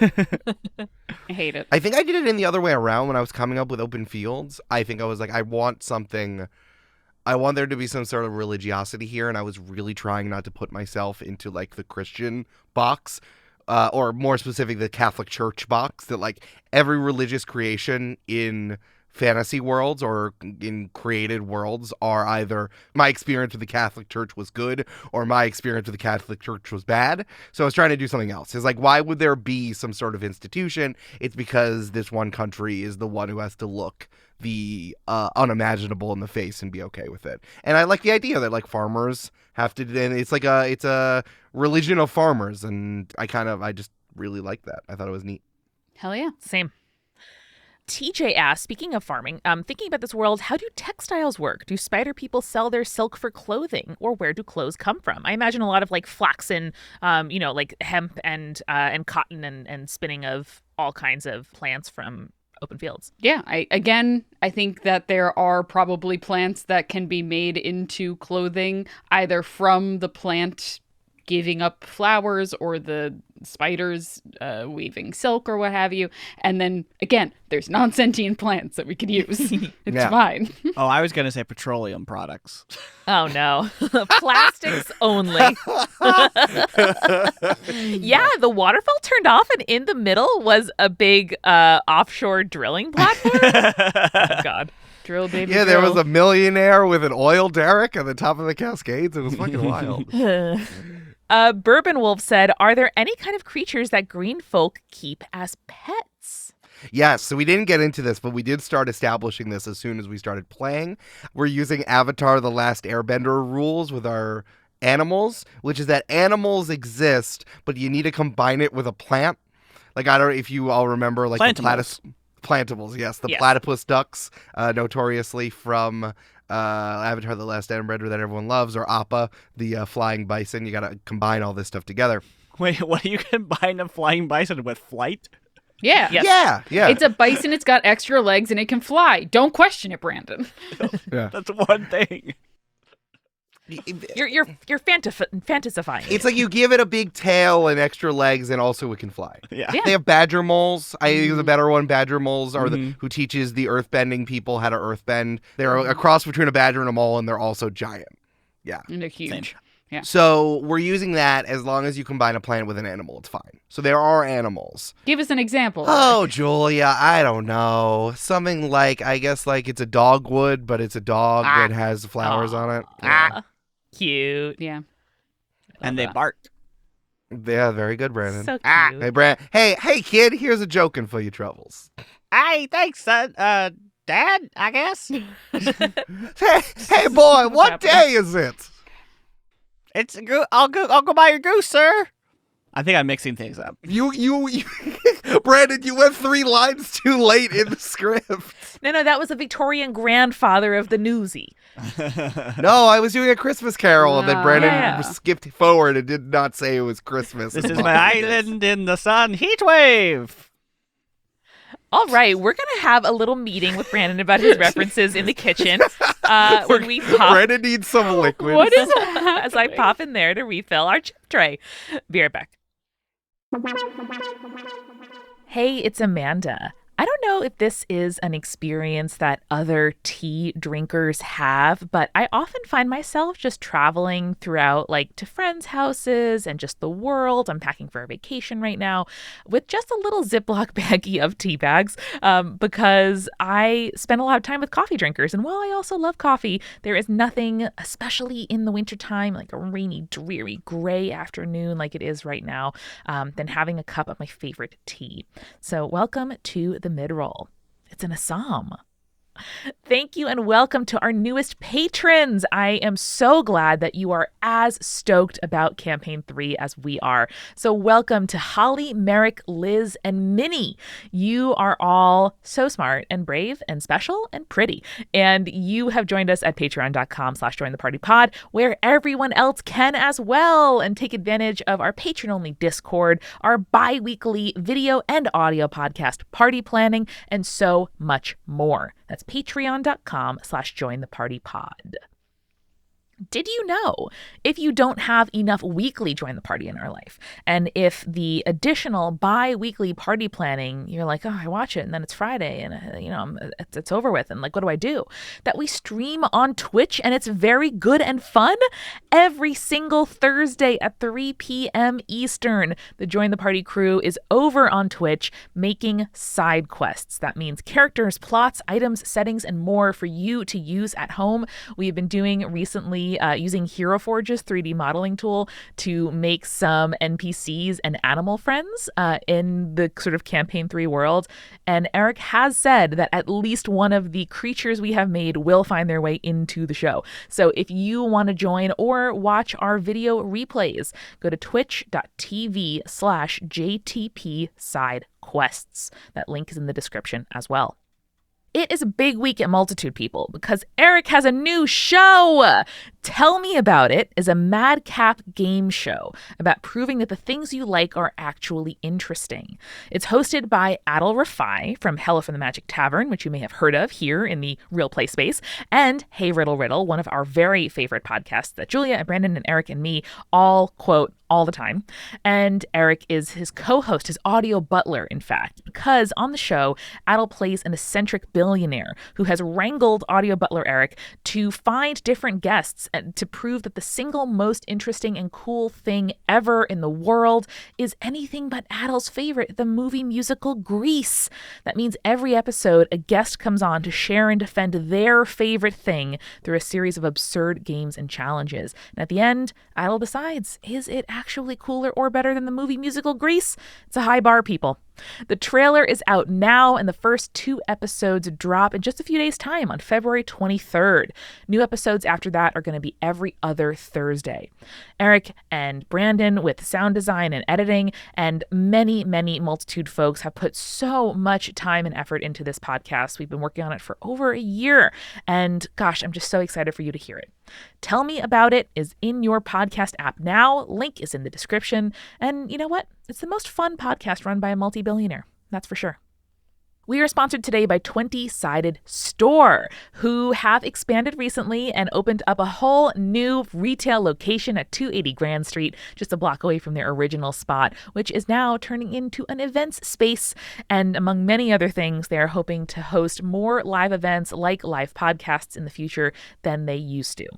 I hate it.
I think I did it in the other way around when I was coming up with open fields. I think I was like, I want there to be some sort of religiosity here, and I was really trying not to put myself into like the Christian box, or more specific, the Catholic Church box, that like every religious creation in fantasy worlds or in created worlds are either my experience with the Catholic Church was good or my experience with the Catholic Church was bad. So I was trying to do something else. It's like, why would there be some sort of institution? It's because this one country is the one who has to look the unimaginable in the face and be okay with it. And I like the idea that like farmers have to, and it's like it's a religion of farmers, and I just really like that. I thought it was neat.
Hell yeah.
Same. TJ asked, speaking of farming, thinking about this world, how do textiles work? Do spider people sell their silk for clothing, or where do clothes come from? I imagine a lot of like flaxen, like hemp and cotton and spinning of all kinds of plants from open fields.
Yeah, I think that there are probably plants that can be made into clothing either from the plant giving up flowers or the spiders weaving silk or what have you. And then, again, there's non-sentient plants that we could use. It's fine.
Oh, I was going to say petroleum products.
Oh, no. Plastics only. Yeah, the waterfall turned off, and in the middle was a big offshore drilling platform. Oh, God.
Drill, baby,
Yeah, there
drill.
was a millionaire with an oil derrick at the top of the Cascades. It was fucking wild.
Bourbon Wolf said, are there any kind of creatures that green folk keep as pets?
Yes, so we didn't get into this, but we did start establishing this as soon as we started playing. We're using Avatar: The Last Airbender rules with our animals, which is that animals exist, but you need to combine it with a plant. Like, I don't know if you all remember, like
Plantimals.
Plantables, yes. The
Yes.
platypus ducks, notoriously from Avatar: The Last Airbender that everyone loves, or Appa, the flying bison. You got to combine all this stuff together.
Wait, what do you combine a flying bison with? Flight?
Yeah.
Yes.
Yeah.
It's a bison, it's got extra legs, and it can fly. Don't question it, Brandon.
That's one thing.
You're fantasifying.
It's like you give it a big tail and extra legs, and also it can fly.
Yeah.
Yeah.
They have badger moles. I think the better one. Badger moles are who teaches the earthbending people how to earthbend. They're a cross between a badger and a mole, and they're also giant. Yeah.
And they're huge. Yeah.
So we're using that as long as you combine a plant with an animal, it's fine. So there are animals.
Give us an example.
Oh, Julia, I don't know. Something like, I guess like it's a dogwood, but it's a dog that has flowers on it. Yeah.
Cute.
Yeah.
And they bark.
Yeah, very good, Brandon.
So cute.
Hey, hey, kid, here's a joking for your troubles.
Hey, thanks, son. Dad, I guess.
Hey, boy, what day is it?
I'll go buy your goose, sir. I think I'm mixing things up.
You Brandon, you went 3 lines too late in the script.
No, that was a Victorian grandfather of the newsy.
No, I was doing a Christmas Carol, and then Brandon
Yeah.
skipped forward and did not say it was Christmas.
This is my island in the sun heat wave.
All right, we're going to have a little meeting with Brandon about his references in the kitchen. When we pop,
Brandon needs some liquid.
What is happening?
as I pop in there to refill our chip tray. Be right back. Hey, it's Amanda. I don't know if this is an experience that other tea drinkers have, but I often find myself just traveling throughout, like to friends' houses and just the world. I'm packing for a vacation right now with just a little Ziploc baggie of tea bags because I spend a lot of time with coffee drinkers. And while I also love coffee, there is nothing, especially in the wintertime, like a rainy, dreary, gray afternoon like it is right now, than having a cup of my favorite tea. So welcome to the mid-roll. It's an Assam. Thank you and welcome to our newest patrons. I am so glad that you are as stoked about Campaign 3 as we are. So welcome to Holly, Merrick, Liz, and Minnie. You are all so smart and brave and special and pretty. And you have joined us at patreon.com/jointhepartypod, where everyone else can as well, and take advantage of our patron-only Discord, our bi-weekly video and audio podcast, Party Planning, and so much more. That's patreon.com/jointhepartypod. Did you know if you don't have enough weekly Join the Party in our life, and if the additional bi-weekly party planning, you're like, oh, I watch it and then it's Friday and it's over with, and like, what do I do? That we stream on Twitch and it's very good and fun every single Thursday at 3 p.m. Eastern. The Join the Party crew is over on Twitch making side quests. That means characters, plots, items, settings, and more for you to use at home. We've been doing recently using Hero Forge's 3D modeling tool to make some NPCs and animal friends in the sort of Campaign 3 world. And Eric has said that at least one of the creatures we have made will find their way into the show. So if you want to join or watch our video replays, go to twitch.tv/JTP side quests. That link is in the description as well. It is a big week at Multitude, people, because Eric has a new show. Tell Me About It is a madcap game show about proving that the things you like are actually interesting. It's hosted by Adil Rafai from Hello from the Magic Tavern, which you may have heard of here in the Real Play space, and Hey Riddle Riddle, one of our very favorite podcasts that Julia and Brandon and Eric and me all quote all the time. And Eric is his co-host, his audio butler, in fact, because on the show, Adil plays an eccentric billionaire who has wrangled audio butler Eric to find different guests and to prove that the single most interesting and cool thing ever in the world is anything but Adil's favorite, the movie musical Grease. That means every episode, a guest comes on to share and defend their favorite thing through a series of absurd games and challenges. And at the end, Adil decides, is it actually cooler or better than the movie musical Grease? It's a high bar, people. The trailer is out now, and the first 2 episodes drop in just a few days' time on February 23rd. New episodes after that are going to be every other Thursday. Eric and Brandon with sound design and editing, and many, many Multitude folks have put so much time and effort into this podcast. We've been working on it for over a year, and gosh, I'm just so excited for you to hear it. Tell Me About It is in your podcast app now. Link is in the description. And you know what? It's the most fun podcast run by a multi-billionaire. That's for sure. We are sponsored today by 20-Sided Store, who have expanded recently and opened up a whole new retail location at 280 Grand Street, just a block away from their original spot, which is now turning into an events space. And among many other things, they are hoping to host more live events like live podcasts in the future than they used to.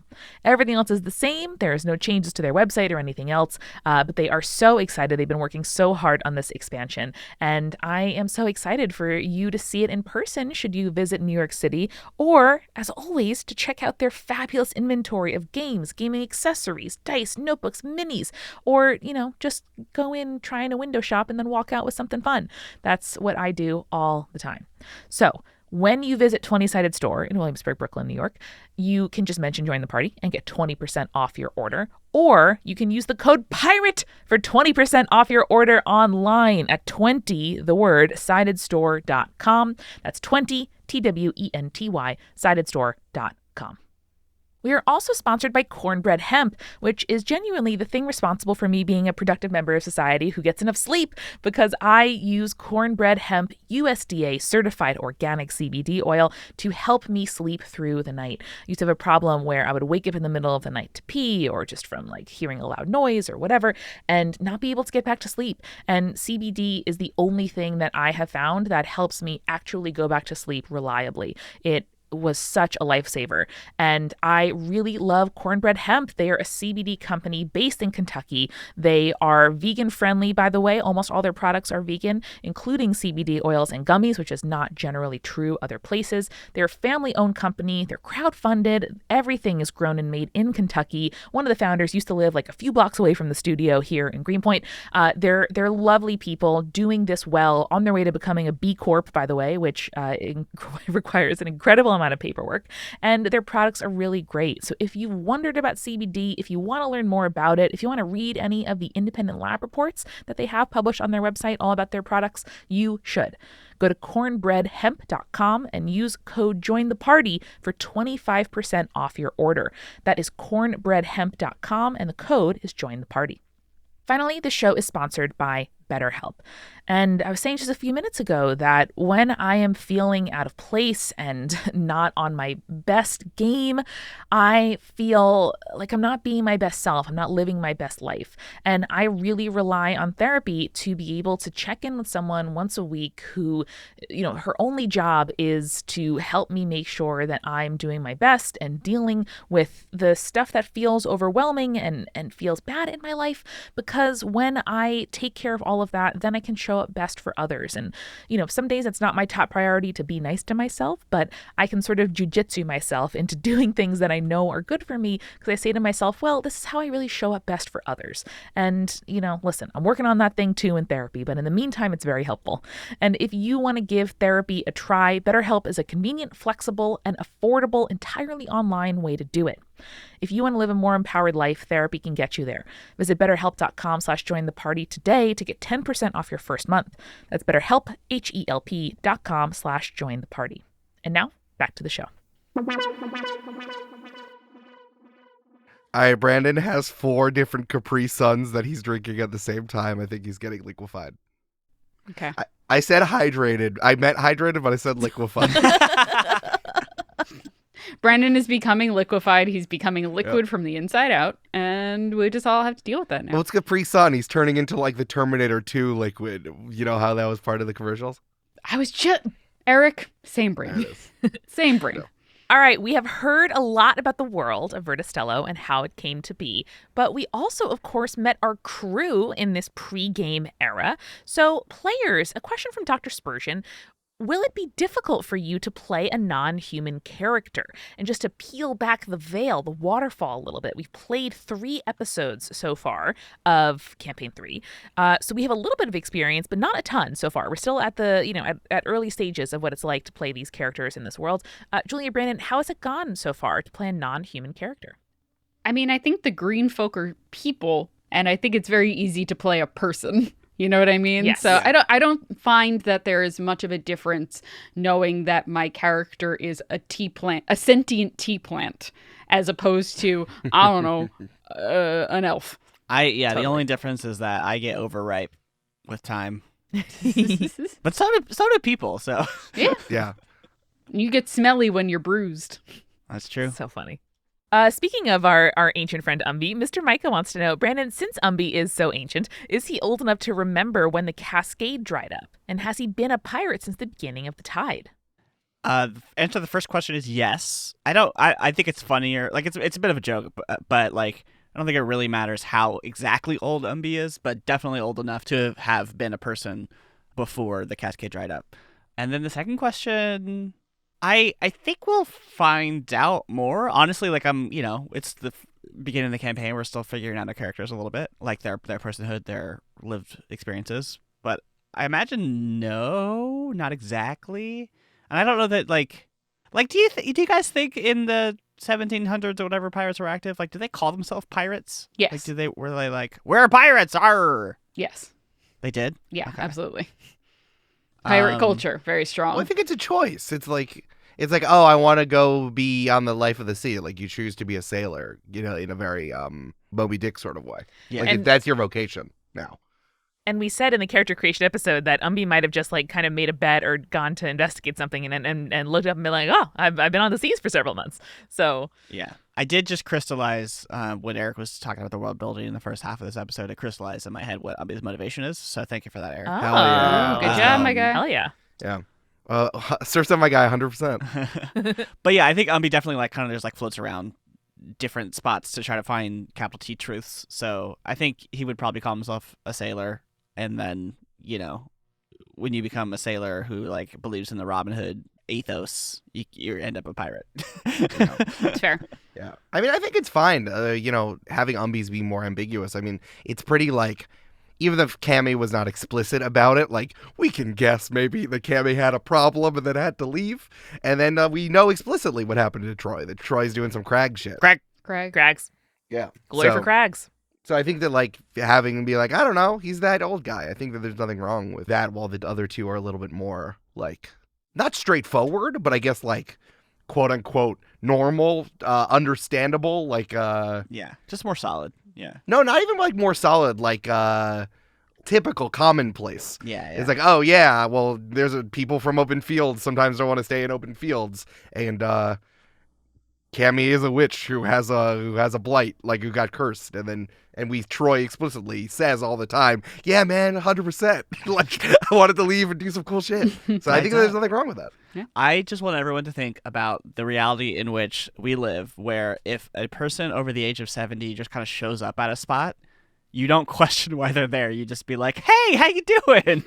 Everything else is the same. There's no changes to their website or anything else, but they are so excited. They've been working so hard on this expansion, and I am so excited for you to see it in person should you visit New York City, or as always, to check out their fabulous inventory of games, gaming accessories, dice, notebooks, minis, or, just go in, try in a window shop, and then walk out with something fun. That's what I do all the time. So When you visit 20-Sided Store in Williamsburg, Brooklyn, New York, you can just mention Join the Party and get 20% off your order. Or you can use the code PIRATE for 20% off your order online at 20, the word, sidedstore.com. That's 20, TWENTY, sidedstore.com. We are also sponsored by Cornbread Hemp, which is genuinely the thing responsible for me being a productive member of society who gets enough sleep, because I use Cornbread Hemp USDA certified organic CBD oil to help me sleep through the night. I used to have a problem where I would wake up in the middle of the night to pee, or just from like hearing a loud noise or whatever, and not be able to get back to sleep. And CBD is the only thing that I have found that helps me actually go back to sleep reliably. It was such a lifesaver. And I really love Cornbread Hemp. They are a CBD company based in Kentucky. They are vegan friendly, by the way. Almost all their products are vegan, including CBD oils and gummies, which is not generally true other places. They're a family-owned company. They're crowdfunded. Everything is grown and made in Kentucky. One of the founders used to live like a few blocks away from the studio here in Greenpoint. They're lovely people doing this well, on their way to becoming a B Corp, by the way, which requires an incredible amount of paperwork, and their products are really great. So if you wondered about CBD, if you want to learn more about it, if you want to read any of the independent lab reports that they have published on their website all about their products, you should. Go to cornbreadhemp.com and use code JOINTHEPARTY for 25% off your order. That is cornbreadhemp.com, and the code is JOINTHEPARTY. Finally, the show is sponsored by BetterHelp. And I was saying just a few minutes ago that when I am feeling out of place and not on my best game, I feel like I'm not being my best self. I'm not living my best life. And I really rely on therapy to be able to check in with someone once a week who, her only job is to help me make sure that I'm doing my best and dealing with the stuff that feels overwhelming and feels bad in my life. Because when I take care of all of that, then I can show up best for others. And, some days it's not my top priority to be nice to myself, but I can sort of jujitsu myself into doing things that I know are good for me, because I say to myself, well, this is how I really show up best for others. And, listen, I'm working on that thing too in therapy, but in the meantime, it's very helpful. And if you want to give therapy a try, BetterHelp is a convenient, flexible, and affordable, entirely online way to do it. If you want to live a more empowered life, therapy can get you there. Visit betterhelp.com/jointheparty today to get 10% off your first month. That's BetterHelp, HELP.com/jointheparty. And now, back to the show.
Brandon has 4 different Capri Suns that he's drinking at the same time. I think he's getting liquefied.
Okay.
I said hydrated. I meant hydrated, but I said liquefied.
Brandon is becoming liquefied. He's becoming liquid from the inside out, and we just all have to deal with that now.
Well, it's Capri Sun. He's turning into like the Terminator 2 liquid. You know how that was part of the commercials?
I was just... Eric, same brain. Same brain.
Yeah.
All right, we have heard a lot about the world of Verda Stello and how it came to be, but we also, of course, met our crew in this pre-game era. So, players, a question from Dr. Spurgeon. Will it be difficult for you to play a non-human character? And just to peel back the veil, the waterfall a little bit, we've played 3 episodes so far of Campaign 3. So we have a little bit of experience, but not a ton so far. We're still at the, at early stages of what it's like to play these characters in this world. Julia, Brandon, how has it gone so far to play a non-human character?
I mean, I think the green folk are people, and I think it's very easy to play a person. You know what I mean?
Yes.
So I don't find that there is much of a difference knowing that my character is a tea plant, a sentient tea plant, as opposed to, I don't know, an elf.
The only difference is that I get overripe with time. But so do people, so.
Yeah. You get smelly when you're bruised.
That's true.
So funny. Speaking of our ancient friend Umbi, Mr. Micah wants to know, Brandon, since Umbi is so ancient, is he old enough to remember when the Cascade dried up? And has he been a pirate since the beginning of the tide?
The answer to the first question is yes. I think it's funnier. Like, it's a bit of a joke, but like, I don't think it really matters how exactly old Umbi is, but definitely old enough to have been a person before the Cascade dried up. And then the second question... I think we'll find out more. Honestly, like it's the beginning of the campaign. We're still figuring out our characters a little bit, like their personhood, their lived experiences. But I imagine no, not exactly. And I don't know that like do you guys think in the 1700s or whatever pirates were active? Like, do they call themselves pirates?
Yes.
Like, were they like, we're pirates? Arr!
Yes.
They did?
Yeah,
Okay.
absolutely. Pirate culture, very strong.
Well, I think it's a choice. It's like, oh, I want to go be on the life of the sea. Like, you choose to be a sailor, in a very Moby Dick sort of way.
Yeah.
Like, that's your vocation now.
And we said in the character creation episode that Umbi might have just like kind of made a bet or gone to investigate something and looked up and been like, oh, I've been on the seas for several months. So
yeah, I did just crystallize when Eric was talking about the world building in the first half of this episode. It crystallized in my head what Umbi's motivation is. So thank you for that, Eric.
Oh,
Hell yeah.
Good job, my guy.
Hell yeah.
Yeah. Surf's my guy, 100%.
But yeah, I think Umbi definitely like kind of just like floats around different spots to try to find capital T truths. So I think he would probably call himself a sailor. And then, when you become a sailor who like believes in the Robin Hood ethos, you end up a pirate.
That's fair.
Yeah. I mean, I think it's fine, having Umbis be more ambiguous. I mean, it's pretty like, even if Cammy was not explicit about it, like, we can guess maybe that Cammy had a problem and then had to leave. And then we know explicitly what happened to Troy, that Troy's doing some Crag shit.
Craig.
Crags.
Yeah.
Glory for Crags.
So I think that, like, having him be like, I don't know, he's that old guy. I think that there's nothing wrong with that, while the other two are a little bit more, like, not straightforward, but I guess, like, quote-unquote normal, understandable, like,
yeah, just more solid. Yeah.
No, not even, like, more solid, like, typical commonplace.
Yeah.
It's like, oh, yeah, well, there's people from open fields sometimes don't want to stay in open fields, and, Cammy is a witch who has a blight, like, who got cursed, and Troy explicitly says all the time, yeah, man, 100%. Like, I wanted to leave and do some cool shit. So I think there's nothing wrong with that.
Yeah.
I just want everyone to think about the reality in which we live, where if a person over the age of 70 just kind of shows up at a spot, you don't question why they're there. You just be like, hey, how you doing?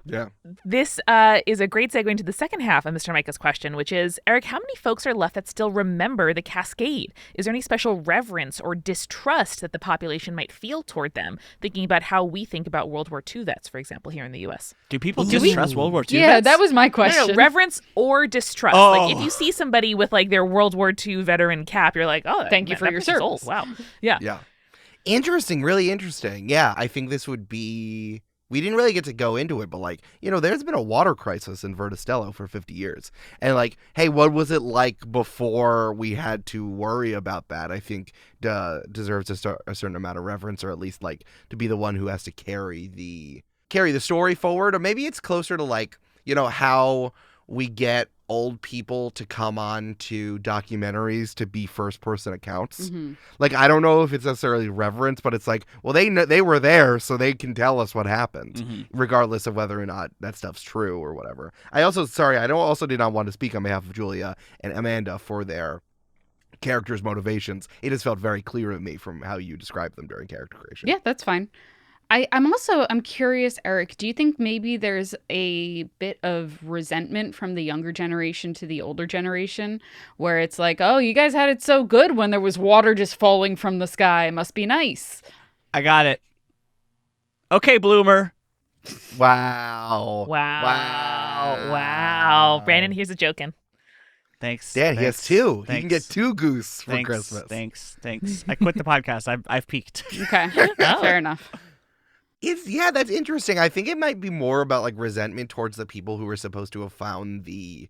Yeah.
This is a great segue into the second half of Mr. Micah's question, which is, Eric, how many folks are left that still remember the Cascade? Is there any special reverence or distrust that the population might feel toward them, thinking about how we think about World War II vets, for example, here in the U.S.?
Do people distrust World War II
Yeah,
vets?
that was my question.
No, reverence or distrust.
Oh.
Like, if you see somebody with, like, their World War II veteran cap, you're like, oh,
Thank you for
that
your
person's
service.
old. Wow. Yeah.
Yeah. Interesting, really interesting. Yeah, I think this would be... We didn't really get to go into it, but, like, there's been a water crisis in Verda Stello for 50 years. And, like, hey, what was it like before we had to worry about that? I think deserves a certain amount of reverence, or at least, like, to be the one who has to carry the story forward. Or maybe it's closer to, like, how we get old people to come on to documentaries to be first-person accounts.
Mm-hmm.
Like, I don't know if it's necessarily reverence, but it's like, well, they were there, so they can tell us what happened, regardless of whether or not that stuff's true or whatever. I also did not want to speak on behalf of Julia and Amanda for their characters' motivations. It has felt very clear to me from how you described them during character creation.
Yeah, that's fine. I'm curious, Eric, do you think maybe there's a bit of resentment from the younger generation to the older generation, where it's like, oh, you guys had it so good when there was water just falling from the sky. It must be nice.
I got it. Okay, Bloomer.
Wow.
Wow. Brandon, here's a joking.
Thanks.
Dan, he has two.
Thanks.
He can get two goose for
Thanks.
Christmas.
Thanks. I quit the podcast. I've peaked.
Okay, fair enough.
That's interesting. I think it might be more about, like, resentment towards the people who were supposed to have found the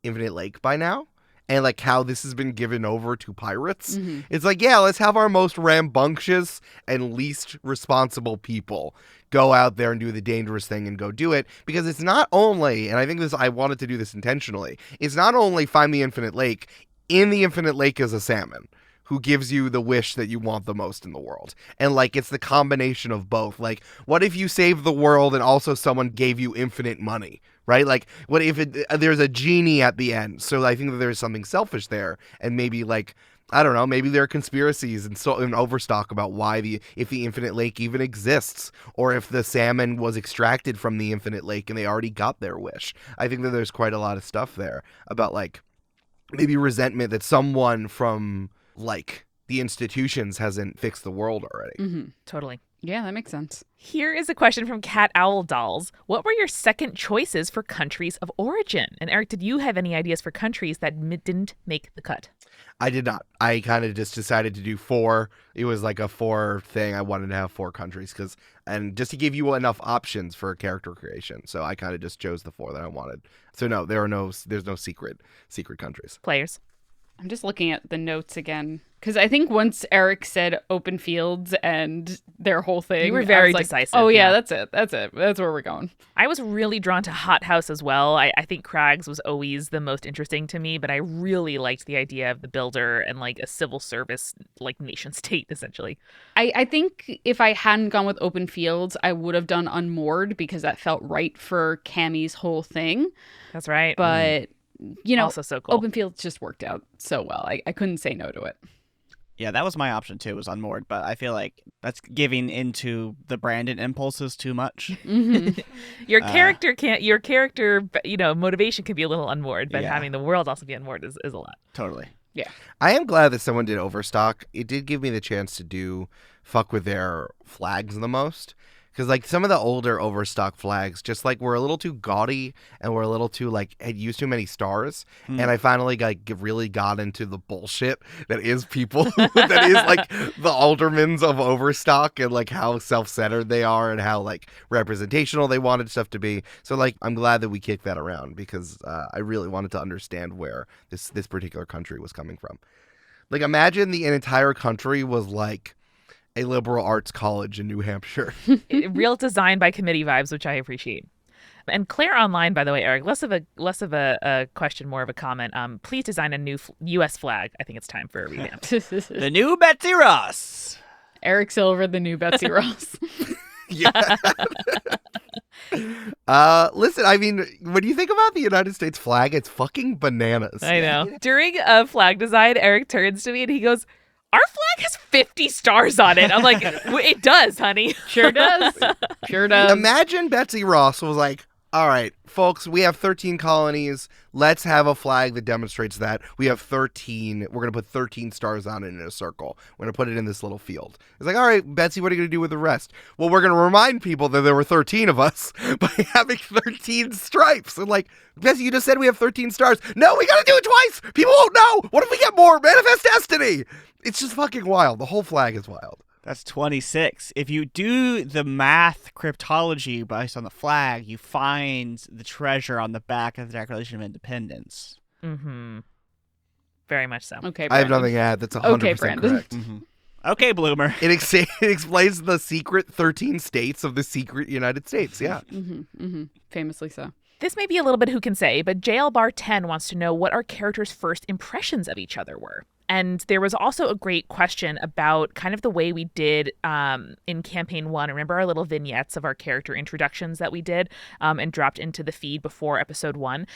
Infinite Lake by now, and, like, how this has been given over to pirates.
Mm-hmm.
It's like, yeah, let's have our most rambunctious and least responsible people go out there and do the dangerous thing and go do it, because it's not only, and I think I wanted to do this intentionally, it's not only find the Infinite Lake. In the Infinite Lake is a salmon who gives you the wish that you want the most in the world. And, like, it's the combination of both. Like, what if you saved the world and also someone gave you infinite money, right? Like, what if there's a genie at the end? So I think that there's something selfish there. And maybe, like, I don't know, maybe there are conspiracies and overstock about if the Infinite Lake even exists, or if the salmon was extracted from the Infinite Lake and they already got their wish. I think that there's quite a lot of stuff there about, like, maybe resentment that someone from, like, the institutions hasn't fixed the world already.
Mm-hmm.
Totally.
Yeah, that makes sense.
Here is a question from Cat Owl Dolls. What were your second choices for countries of origin? And Eric, did you have any ideas for countries that didn't make the cut?
I did not. I kind of just decided to do 4. It was like a 4 thing. I wanted to have 4 countries and just to give you enough options for character creation. So I kind of just chose the 4 that I wanted. So no, there's no secret countries.
Players.
I'm just looking at the notes again because I think once Eric said open fields and their whole thing,
You were very
I was like,
decisive,
Oh yeah,
yeah.
that's it. That's where we're going.
I was really drawn to Hothouse as well. I think Crags was always the most interesting to me, but I really liked the idea of the builder and like a civil service, like nation state, essentially.
I think if I hadn't gone with open fields, I would have done unmoored because that felt right for Cammie's whole thing.
That's right.
But you know,
Also so cool.
open fields just worked out so well. I couldn't say no to it.
Yeah, that was my option too, was unmoored, but I feel like that's giving into the Brandon impulses too much.
Mm-hmm.
Your character motivation can be a little unmoored, but
Yeah.
having the world also be unmoored is a lot.
Totally.
I am glad that someone did Overstock. It did give me the chance to fuck with their flags the most. Because, like, some of the older Overstock flags just, like, were a little too gaudy and were a little too, like, had used too many stars. And I finally, like, really got into the bullshit that is people, that is, like, the aldermans of Overstock and, like, how self-centered they are and how, like, representational they wanted stuff to be. So, like, I'm glad that we kicked that around because I really wanted to understand where this particular country was coming from. Like, imagine the entire country was, like, a liberal arts college in New Hampshire.
Real design by committee vibes, which I appreciate. And Claire Online, by the way, Eric, less of a question, more of a comment. Please design a new U.S. flag. I think it's time for a revamp.
The new Betsy Ross.
Eric Silver, the new Betsy Ross.
Yeah. Listen, I mean, when you think about the United States flag, it's fucking bananas.
I know. During a flag design, Eric turns to me and he goes, "Our flag has 50 stars on it." I'm like, "It does, honey."
Sure does. Sure does.
Imagine Betsy Ross was like, all right, folks, we have 13 colonies. Let's have a flag that demonstrates that. We have 13. We're going to put 13 stars on it in a circle. We're going to put it in this little field. It's like, all right, Betsy, what are you going to do with the rest? Well, we're going to remind people that there were 13 of us by having 13 stripes. And like, Betsy, you just said we have 13 stars. No, we got to do it twice. People won't know. What if we get more? Manifest destiny. It's just fucking wild. The whole flag is wild.
That's 26. If you do the math cryptology based on the flag, you find the treasure on the back of the Declaration of Independence.
Mm-hmm. Very much so.
Okay, Brandon.
I have nothing to add. That's 100%
Okay, Brandon.
correct.
Okay, Bloomer.
It explains the secret 13 states of the secret United States. Yeah.
Famously so.
This may be a little bit who can say, but JL Bar 10 wants to know what our characters' first impressions of each other were. And there was also a great question about kind of the way we did in Campaign 1. Remember our little vignettes of our character introductions that we did and dropped into the feed before Episode 1?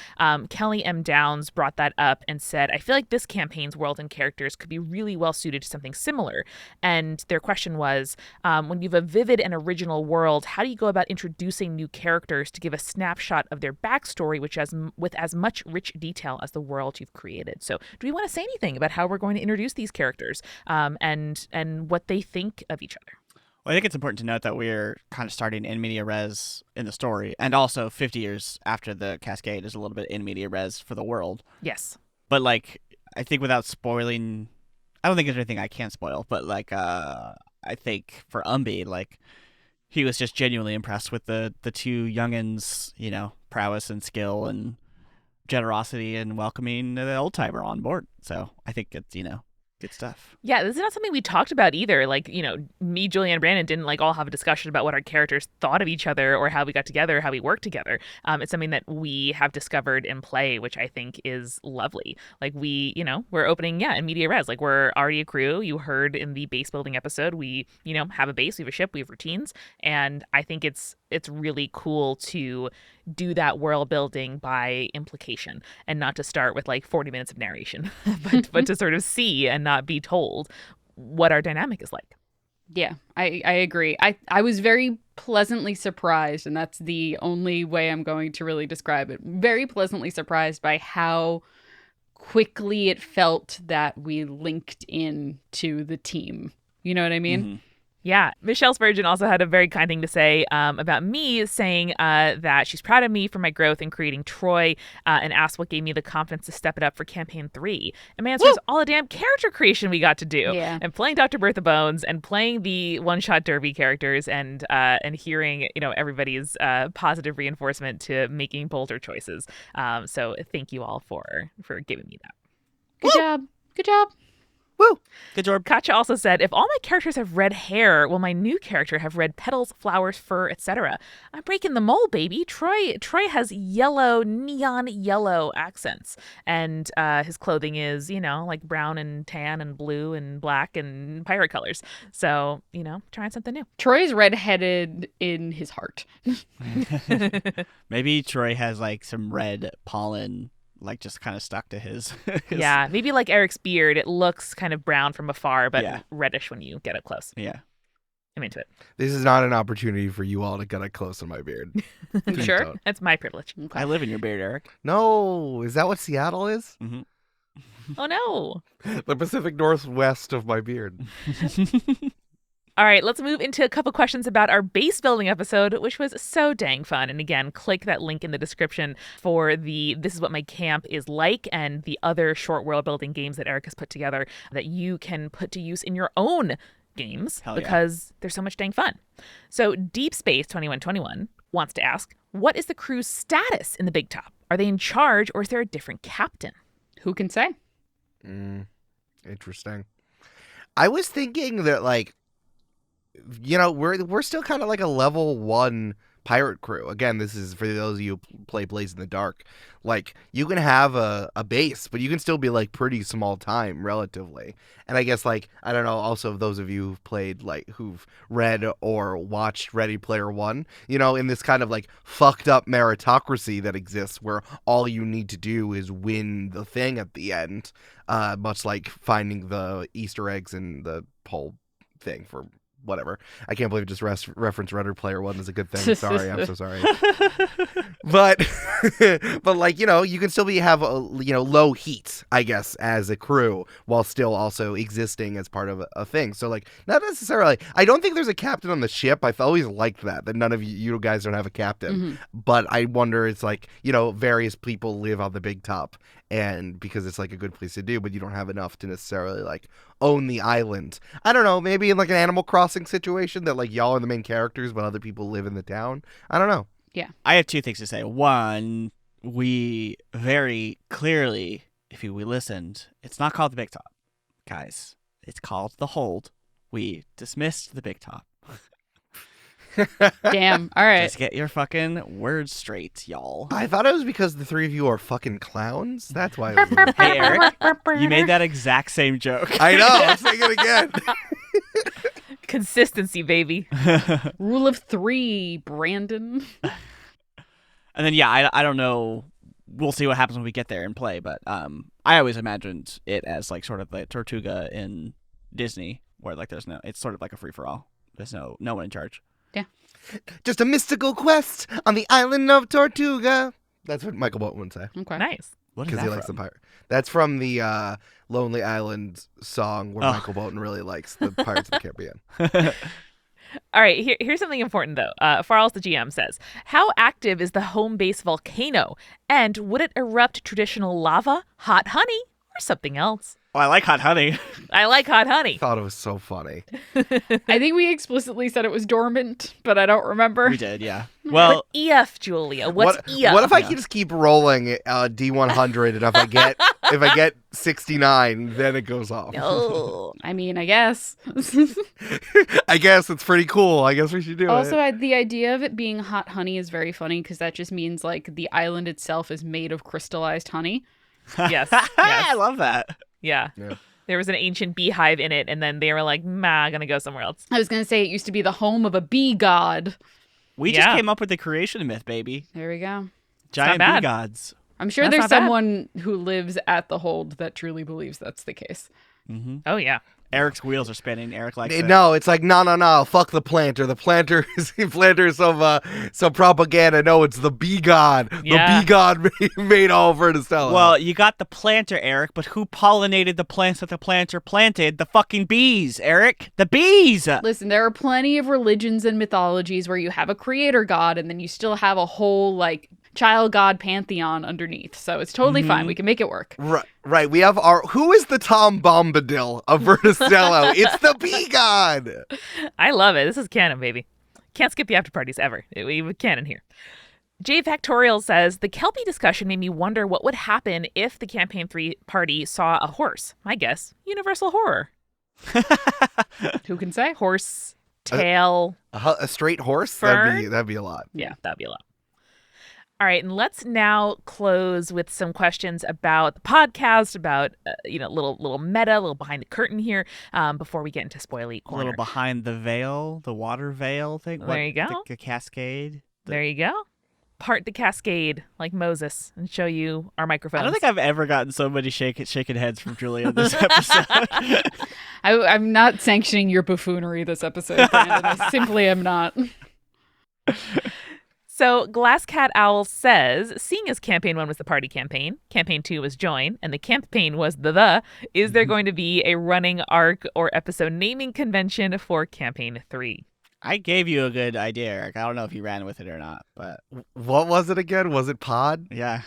Kelly M. Downs brought that up and said, I feel like this campaign's world and characters could be really well suited to something similar. And their question was, when you have a vivid and original world, how do you go about introducing new characters to give a snapshot of their backstory, with as much rich detail as the world you've created? So do we want to say anything about how we're going to introduce these characters and what they think of each other?
Well, I think it's important to note that we're kind of starting in media res in the story, and also 50 years after the Cascade is a little bit in media res for the world.
Yes.
But, like, I think without spoiling, I don't think there's anything I can't spoil, but, like, I think for Umbi, like, he was just genuinely impressed with the two youngins', you know, prowess and skill and generosity and welcoming the old timer on board. So I think it's, you know, good stuff.
Yeah, this is not something we talked about either. Like, you know, me, Julie, and Brandon didn't like all have a discussion about what our characters thought of each other or how we got together, how we worked together. It's something that we have discovered in play, which I think is lovely. Like we, you know, we're opening, in media res. Like we're already a crew. You heard in the base building episode, we, you know, have a base, we have a ship, we have routines. And I think it's really cool to do that world building by implication and not to start with like 40 minutes of narration, but to sort of see and not be told what our dynamic is like.
Yeah, I agree. I was very pleasantly surprised, and that's the only way I'm going to really describe it. Very pleasantly surprised by how quickly it felt that we linked in to the team. You know what I mean?
Mm-hmm.
Yeah. Michelle Spurgeon also had a very kind thing to say about me, saying that she's proud of me for my growth in creating Troy and asked what gave me the confidence to step it up for campaign 3. And my answer is all the damn character creation we got to do.
Yeah.
And playing Dr. Bertha Bones and playing the one-shot Derby characters and hearing, everybody's positive reinforcement to making bolder choices. So thank you all for giving me that.
Good job. Good job.
Woo!
Good job.
Katja also said, if all my characters have red hair, will my new character have red petals, flowers, fur, etc.? I'm breaking the mold, baby. Troy has neon yellow accents. And his clothing is, like brown and tan and blue and black and pirate colors. So, trying something new.
Troy's redheaded in his heart.
Maybe Troy has like some red pollen like just kind of stuck to his
Yeah, maybe like Eric's beard. It looks kind of brown from afar, but reddish when you get up close.
Yeah.
I'm into it.
This is not an opportunity for you all to get up close on my beard.
You sure?
Don't.
That's my privilege.
Okay.
I live in your beard, Eric.
No, is that what Seattle is?
Mm-hmm.
Oh, no.
The Pacific Northwest of my beard.
All right, let's move into a couple questions about our base building episode, which was so dang fun. And again, click that link in the description for This Is What My Camp Is Like and the other short world building games that Eric has put together that you can put to use in your own games because they're so much dang fun. So Deep Space 2121 wants to ask, what is the crew's status in the Big Top? Are they in charge or is there a different captain?
Who can say?
Interesting. I was thinking that we're still kind of like a level 1 pirate crew. Again, this is for those of you who play Blaze in the Dark. Like, you can have a base, but you can still be like pretty small time relatively. And I guess I don't know, also those of you who've played who've read or watched Ready Player One, in this kind of fucked up meritocracy that exists where all you need to do is win the thing at the end, much like finding the Easter eggs in the whole thing for whatever. I can't believe it just referenced Ready Player One is a good thing. Sorry, I'm so sorry. But you can still have low heat, I guess, as a crew while still also existing as part of a thing. So not necessarily. I don't think there's a captain on the ship. I've always liked that none of you guys don't have a captain.
Mm-hmm.
But I wonder, it's various people live on the Big Top, and because it's a good place to do, but you don't have enough to necessarily own the island. I don't know, maybe in an Animal Crossing situation that y'all are the main characters but other people live in the town. I don't know.
Yeah.
I have 2 things to say. One, we very clearly, if we listened, it's not called the Big Top, guys. It's called the Hold. We dismissed the Big Top.
Damn. All right.
Just get your fucking words straight, y'all.
I thought it was because the 3 of you are fucking clowns. That's why. It was
Hey, Eric, you made that exact same joke.
I know. I'm saying it again.
Consistency, baby.
Rule of 3, Brandon.
And then, I don't know. We'll see what happens when we get there and play. But I always imagined it as sort of like Tortuga in Disney, where it's sort of like a free for all. There's no one in charge.
Yeah.
Just a mystical quest on the island of Tortuga. That's what Michael Bolton would say.
Okay.
Nice.
What is
Because
that
he likes the
from?
pirate. That's from the Lonely Island song where Michael Bolton really likes the Pirates of the Caribbean.
All right, here's something important, though. Farles, the GM, says, how active is the home base volcano? And would it erupt traditional lava, hot honey, or something else?
Oh, I like hot honey.
I like hot honey.
I thought it was so funny.
I think we explicitly said it was dormant, but I don't remember.
We did, yeah. Well,
What EF, Julia? What's EF?
What if I just keep rolling D100 and if I get 69, then it goes off?
No.
I mean, I guess.
I guess it's pretty cool. I guess we should do
Also,
it.
the idea of it being hot honey is very funny because that just means the island itself is made of crystallized honey.
Yes.
I
Yes.
love that.
Yeah.
Yeah.
There was an ancient beehive in it, and then they were like, gonna go somewhere else.
I was going to say it used to be the home of a bee god.
We just came up with the creation myth, baby.
There we go.
Giant
bad.
bee gods.
I'm sure
That's
there's
not bad.
someone who lives at the hold that truly believes that's the case.
Mm-hmm.
Oh, yeah.
Eric's wheels are spinning. Eric likes it.
No, it's like no, fuck the planter. The planter is some propaganda. No, it's the bee god.
Yeah.
The bee god made all Verda Stello.
Well, you got the planter, Eric, but who pollinated the plants that the planter planted? The fucking bees, Eric. The bees.
Listen, there are plenty of religions and mythologies where you have a creator god and then you still have a whole, like, child god pantheon underneath. So it's totally fine. We can make it work.
Right. We have who is the Tom Bombadil of Verda Stello? It's the bee god.
I love it. This is canon, baby. Can't skip the after parties ever. We have canon here. J Factorial says, the Kelpie discussion made me wonder what would happen if the Campaign 3 party saw a horse. My guess, universal horror.
Who can say?
Horse, tail.
A straight horse?
Fern?
That'd be a lot.
Yeah, that'd be a lot. All right, and let's now close with some questions about the podcast, about little meta, a little behind the curtain here, before we get into spoily
A
corner.
little behind the veil, the water veil thing.
There you go.
The cascade.
There you go. Part the cascade like Moses and show you our microphones.
I don't think I've ever gotten so many shaken heads from Julia this episode.
I'm not sanctioning your buffoonery this episode, Brandon. I simply am not.
So Glass Cat Owl says, seeing as Campaign 1 was the party campaign, Campaign 2 was join, and the Camp-Paign was is there going to be a running arc or episode naming convention for Campaign 3?
I gave you a good idea, Eric. I don't know if you ran with it or not, but
What was it again? Was it pod?
yeah.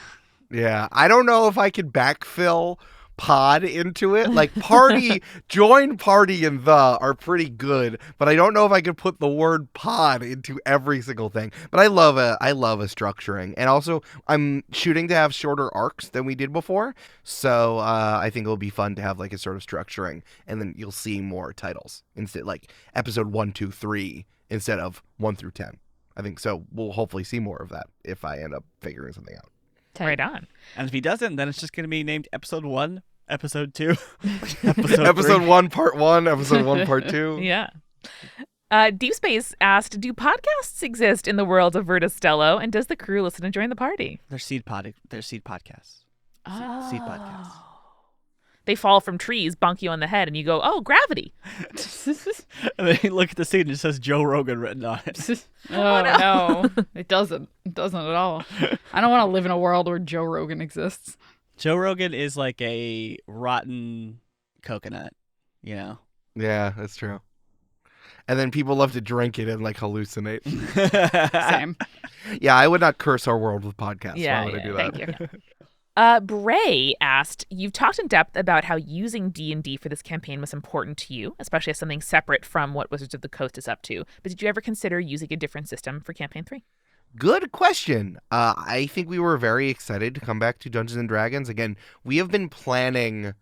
Yeah. I don't know if I could backfill pod into it. Like party, join, party, and the are pretty good, but I don't know if I could put the word pod into every single thing. But I love a structuring, and also I'm shooting to have shorter arcs than we did before, so I think it'll be fun to have like a sort of structuring, and then you'll see more titles instead, like episode 1, 2, 3 instead of 1 through 10. I think so. We'll hopefully see more of that if I end up figuring something out.
Right on.
And if he doesn't, then it's just going to be named episode 1, episode 2,
Episode 1, part 1, episode 1, part 2.
Yeah. Deep Space asked, do podcasts exist in the world of Verda Stello, and does the crew listen and join the party?
They're seed podcasts. Seed podcasts.
They fall from trees, bonk you on the head, and you go, oh, gravity.
And then you look at the seed and it says Joe Rogan written on it.
Oh, no. It doesn't. It doesn't at all. I don't want to live in a world where Joe Rogan exists.
Joe Rogan is like a rotten coconut, you know?
Yeah, that's true. And then people love to drink it and like hallucinate.
Same.
Yeah, I would not curse our world with podcasts.
Yeah,
Why would I do that?
thank you. Bray asked, you've talked in depth about how using D&D for this campaign was important to you, especially as something separate from what Wizards of the Coast is up to. But did you ever consider using a different system for Campaign 3?
Good question. I think we were very excited to come back to Dungeons and Dragons. Again, we have been planning.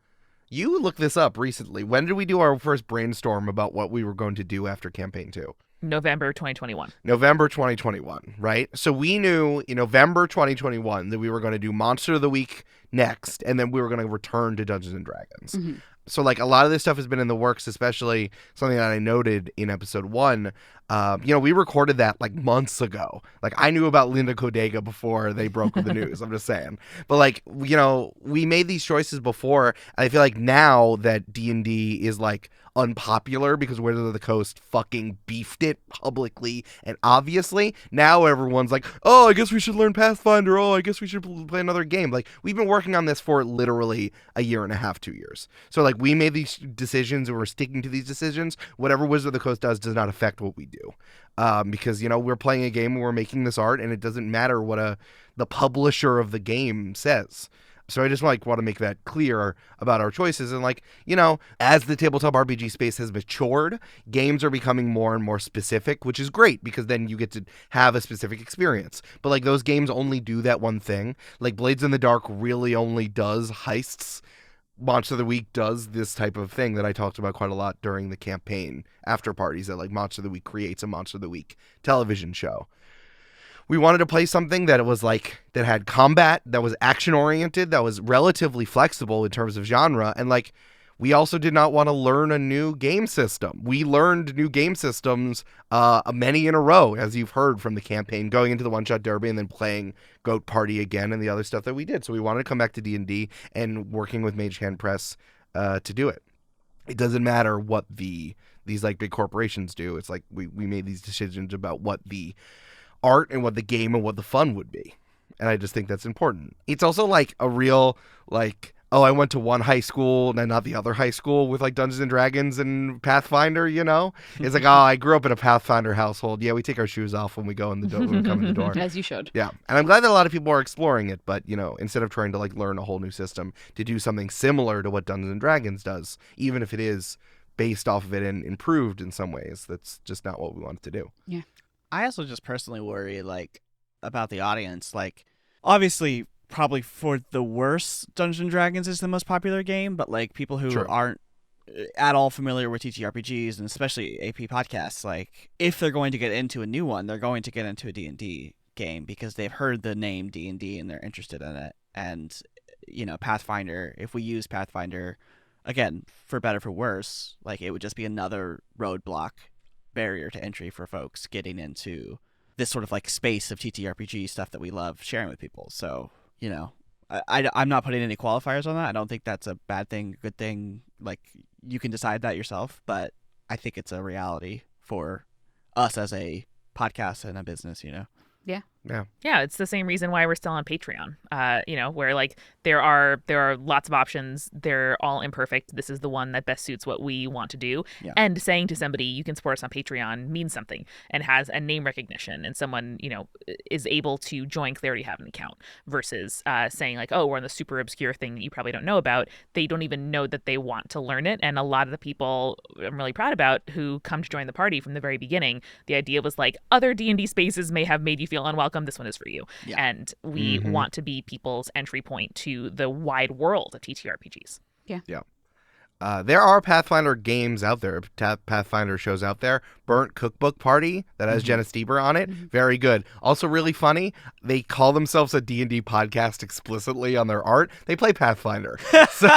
You looked this up recently. When did we do our first brainstorm about what we were going to do after Campaign 2?
November 2021.
November 2021, right? So we knew in November 2021 that we were going to do Monster of the Week next, and then we were going to return to Dungeons and Dragons.
Mm-hmm.
So like a lot of this stuff has been in the works, especially something that I noted in episode 1. We recorded that like months ago. Like I knew about Linda Codega before they broke the news. I'm just saying. But like, we made these choices before. And I feel like now that D&D is like unpopular because Wizards of the Coast fucking beefed it publicly and obviously, now everyone's like, oh, I guess we should learn Pathfinder. Oh, I guess we should play another game. Like we've been working on this for literally a year and a half, 2 years. So like we made these decisions and we're sticking to these decisions. Whatever Wizards of the Coast does not affect what we do. Because we're playing a game and we're making this art and it doesn't matter what the publisher of the game says. So I just want to make that clear about our choices. And as the tabletop RPG space has matured, games are becoming more and more specific, which is great because then you get to have a specific experience. But like those games only do that one thing. Like Blades in the Dark really only does heists. Monster of the Week does this type of thing that I talked about quite a lot during the campaign after parties, that like Monster of the Week creates a Monster of the Week television show. We wanted to play something that was like, that had combat, that was action oriented, that was relatively flexible in terms of genre. And like, we also did not want to learn a new game system. We learned new game systems, many in a row, as you've heard from the campaign, going into the one-shot derby and then playing Goat Party again and the other stuff that we did. So we wanted to come back to D&D and working with Mage Hand Press to do it. it doesn't matter what these like big corporations do. It's like we made these decisions about what the art and what the game and what the fun would be. And I just think that's important. It's also like a real like, oh, I went to one high school and not the other high school with like Dungeons and Dragons and Pathfinder, you know? It's like, oh, I grew up in a Pathfinder household. Yeah, we take our shoes off when we go in the door, when we come in the door.
As you should.
Yeah. And I'm glad that a lot of people are exploring it, but you know, instead of trying to like learn a whole new system, to do something similar to what Dungeons and Dragons does, even if it is based off of it and improved in some ways, that's just not what we wanted to do.
Yeah.
I also just personally worry like about the audience. Like, obviously, probably for the worse, Dungeons and Dragons is the most popular game, but like people who
True.
aren't at all familiar with TTRPGs and especially AP podcasts, like if they're going to get into a new one, they're going to get into a D&D game because they've heard the name D&D and they're interested in it. And you know, Pathfinder, if we use Pathfinder again, for better for worse, like it would just be another roadblock, barrier to entry for folks getting into this sort of like space of TTRPG stuff that we love sharing with people. So, you know, I'm not putting any qualifiers on that. I don't think that's a bad thing, good thing. Like, you can decide that yourself, but I think it's a reality for us as a podcast and a business, you know?
Yeah, it's the same reason why we're still on Patreon. You know, where like there are lots of options. They're all imperfect. This is the one that best suits what we want to do.
Yeah.
And saying to somebody, you can support us on Patreon means something and has a name recognition, and someone, you know, is able to join because they already have an account. Versus saying like, oh, we're on the super obscure thing that you probably don't know about. They don't even know that they want to learn it. And a lot of the people I'm really proud about who come to join the party from the very beginning, the idea was like, other D&D spaces may have made you feel unwelcome. This one is for you.
Yeah.
And we want to be people's entry point to the wide world of TTRPGs.
There are Pathfinder games out there, Pathfinder shows out there. Burnt Cookbook Party that has Jenna Stieber on it. Very good. Also really funny. They call themselves a D&D podcast explicitly on their art. They play Pathfinder. So,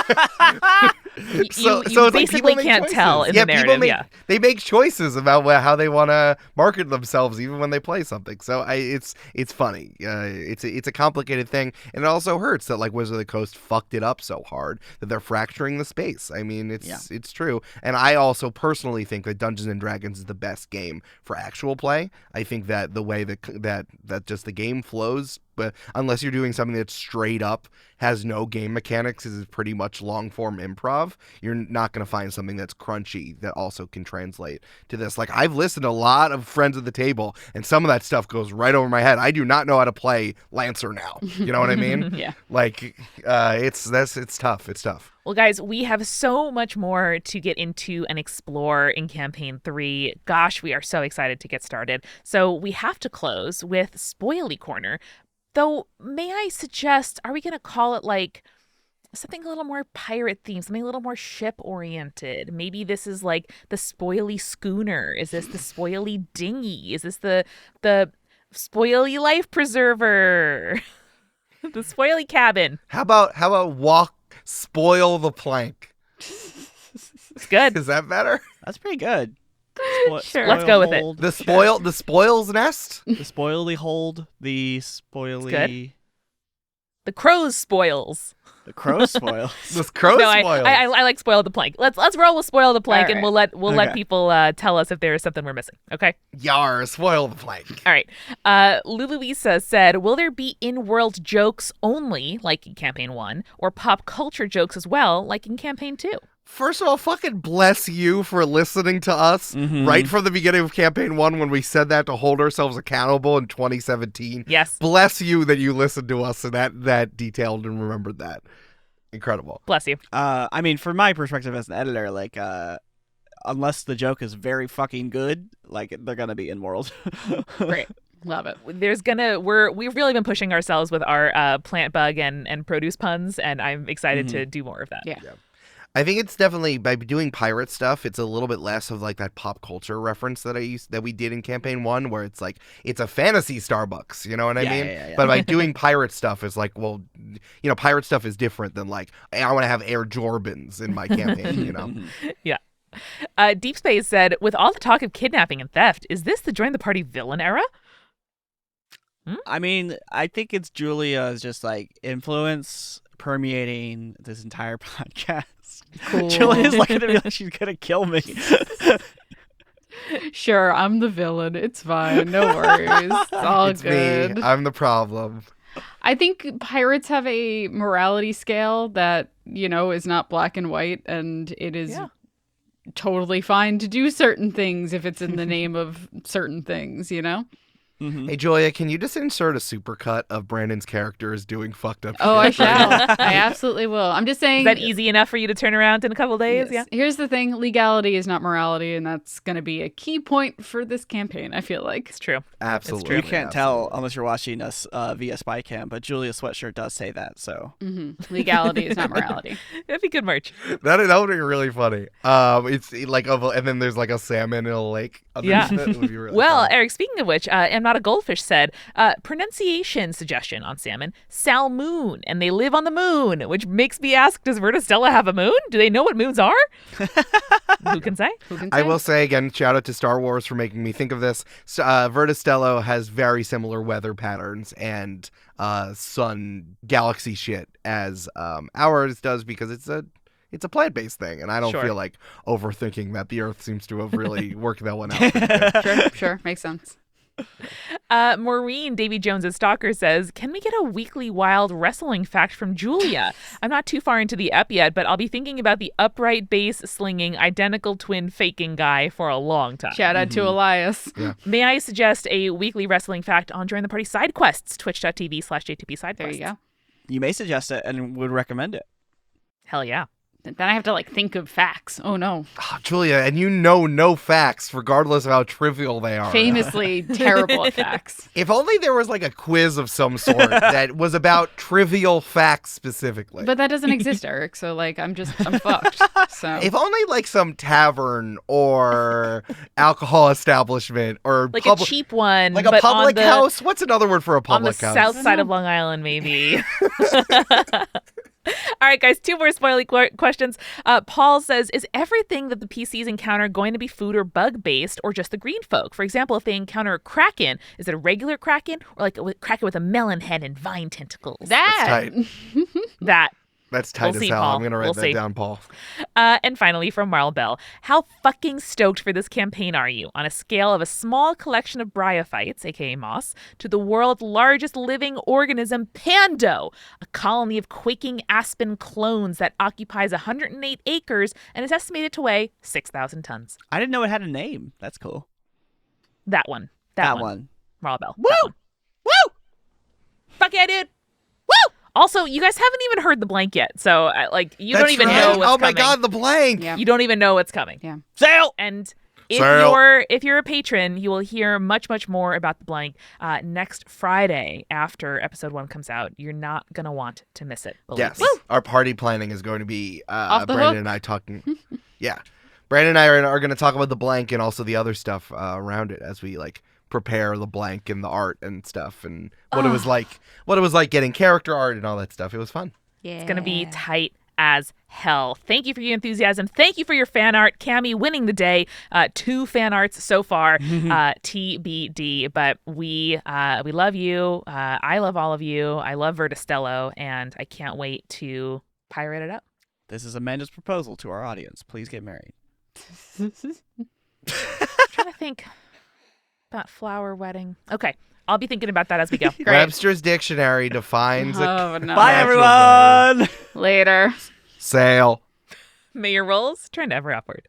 You
it's like
basically
people make
can't
choices.
tell in
yeah,
the narrative.
people they make choices about how they want to market themselves, even when they play something. So it's funny. It's a complicated thing, and it also hurts that like Wizard of the Coast fucked it up so hard that they're fracturing the space. I mean, it's true, and I also personally think that Dungeons and Dragons is the best game for actual play. I think that the way that just the game flows, but unless you're doing something that's straight up has no game mechanics, is pretty much long form improv, you're not going to find something that's crunchy that also can translate to this. Like, I've listened to a lot of Friends at the Table, and some of that stuff goes right over my head. I do not know how to play Lancer now. You know what I mean?
Yeah.
Like, it's tough. It's tough.
Well, guys, we have so much more to get into and explore in Campaign 3. Gosh, we are so excited to get started. So we have to close with Spoily Corner. Though, may I suggest, are we going to call it like something a little more pirate themed, something a little more ship oriented? Maybe this is like the Spoily Schooner. Is this the Spoily Dinghy? Is this the Spoily Life Preserver? The Spoily Cabin.
How about spoil the plank?
It's good.
Is that better?
That's pretty good.
Sure.
Let's go with it.
Hold,
The spoils nest?
the spoily hold, the spoily...
The crow's spoils.
The crow spoils.
This crow
No,
spoils.
I like spoil the plank. Let's roll with spoil the plank,
All
and
right.
we'll let
Okay.
people tell us if there is something we're missing. Okay.
Yar, spoil the plank.
All right. Luluisa said, will there be in-world jokes only, like in Campaign 1, or pop culture jokes as well, like in Campaign 2?
First of all, fucking bless you for listening to us right from the beginning of Campaign 1 when we said that to hold ourselves accountable in 2017.
Yes.
Bless you that you listened to us and that detailed and remembered that. Incredible.
Bless you.
I mean, from my perspective as an editor, like, unless the joke is very fucking good, like, they're gonna be in world.
Great. Love it.
We've really been pushing ourselves with our plant bug and produce puns, and I'm excited to do more of that.
Yeah.
I think it's definitely, by doing pirate stuff, it's a little bit less of like that pop culture reference that we did in Campaign 1, where it's like, it's a fantasy Starbucks, you know what I mean?
Yeah.
But by doing pirate stuff, it's like, well, you know, pirate stuff is different than like, I want to have Air Jorbans in my campaign, you know?
Yeah. Deep Space said, with all the talk of kidnapping and theft, is this the join the party villain era?
I mean, I think it's Julia's just like influence permeating this entire podcast.
Cool.
Julia's looking at me like she's gonna kill me.
Sure, I'm the villain. It's fine. No worries. It's all
It's
good.
me. I'm the problem.
I think pirates have a morality scale that, is not black and white, and it is totally fine to do certain things if it's in the name of certain things,
Mm-hmm.
Hey, Julia, can you just insert a supercut of Brandon's characters doing fucked up shit?
Oh, I shall. I absolutely will. I'm just saying.
Is that easy enough for you to turn around in a couple days?
Yes. Here's the thing. Legality is not morality, and that's going to be a key point for this campaign, I feel like.
It's true.
Absolutely.
You can't tell unless you're watching us via spy cam, but Julia's sweatshirt does say that. So
Legality is not morality.
That'd be good merch.
That would be really funny. It's like, and then there's like a salmon in a lake.
Yeah.
It would be really
Well,
funny.
Eric, speaking of which, I'm not a goldfish said, pronunciation suggestion on salmon, salmoon, and they live on the moon, which makes me ask, does Verda Stello have a moon? Do they know what moons are? Who can say?
I will say again, shout out to Star Wars for making me think of this. Verda Stello has very similar weather patterns and sun galaxy shit as ours does because it's a plant-based thing, and I don't feel like overthinking that the Earth seems to have really worked that one out.
Sure. Makes sense.
Maureen, Davy Jones's stalker, says, can we get a weekly wild wrestling fact from Julia? I'm not too far into the ep yet, but I'll be thinking about the upright base slinging, identical twin faking guy for a long time.
Shout out to Elias.
Yeah.
May I suggest a weekly wrestling fact on Join the Party side quests, twitch.tv/JTP side
There
quests.
you go.
you may suggest it and would recommend it.
Hell yeah.
Then I have to think of facts. Oh no.
Oh, Julia, and you know no facts, regardless of how trivial they are.
Famously terrible at facts.
If only there was like a quiz of some sort that was about trivial facts specifically.
But that doesn't exist, Eric. So I'm fucked. So
If only like some tavern or alcohol establishment or
Like a cheap one.
like a
but
public
on the,
house. What's another word for a
on the
public house?
south side of Long Island, maybe. All right, guys, two more spoily questions. Paul says, is everything that the PCs encounter going to be food or bug-based or just the green folk? For example, if they encounter a kraken, is it a regular kraken or like a kraken with a melon head and vine tentacles?
that.
That.
That's tight
We'll
as
see,
hell.
Paul.
I'm going to write
We'll
that
see.
down, Paul.
And finally, from Marlbell, how fucking stoked for this campaign are you? On a scale of a small collection of bryophytes, aka moss, to the world's largest living organism, Pando, a colony of quaking aspen clones that occupies 108 acres and is estimated to weigh 6,000 tons.
I didn't know it had a name. That's cool.
That one.
That one.
Marlbell.
Woo!
Woo! Fuck yeah, dude! Woo! Also, you guys haven't even heard the blank yet, so you
That's
don't even
right.
know what's
Oh my
coming.
God, the blank.
Yeah.
You don't even know what's coming.
Yeah.
Sail!
And if
Sale.
you're a patron, you will hear much more about the blank next Friday after episode 1 comes out. You're not gonna want to miss it. believe
Yes.
me.
Our party planning is going to be
Off the
Brandon
hook.
and I talking. Yeah. Brandon and I are going to talk about the blank and also the other stuff around it as we prepare the blank and the art and stuff and what it was like getting character art and all that stuff. It was fun.
Yeah.
It's gonna be tight as hell. Thank you for your enthusiasm. Thank you for your fan art. Cammie winning the day. 2 fan arts so far. TBD. But we love you. I love all of you. I love Verda Stello, and I can't wait to pirate it up.
This is Amanda's proposal to our audience. Please get married.
I'm trying to think about flower wedding. Okay. I'll be thinking about that as we go.
Webster's Dictionary defines a
Oh no.
Bye, everyone!
Later.
sale.
May your rolls trend ever upward.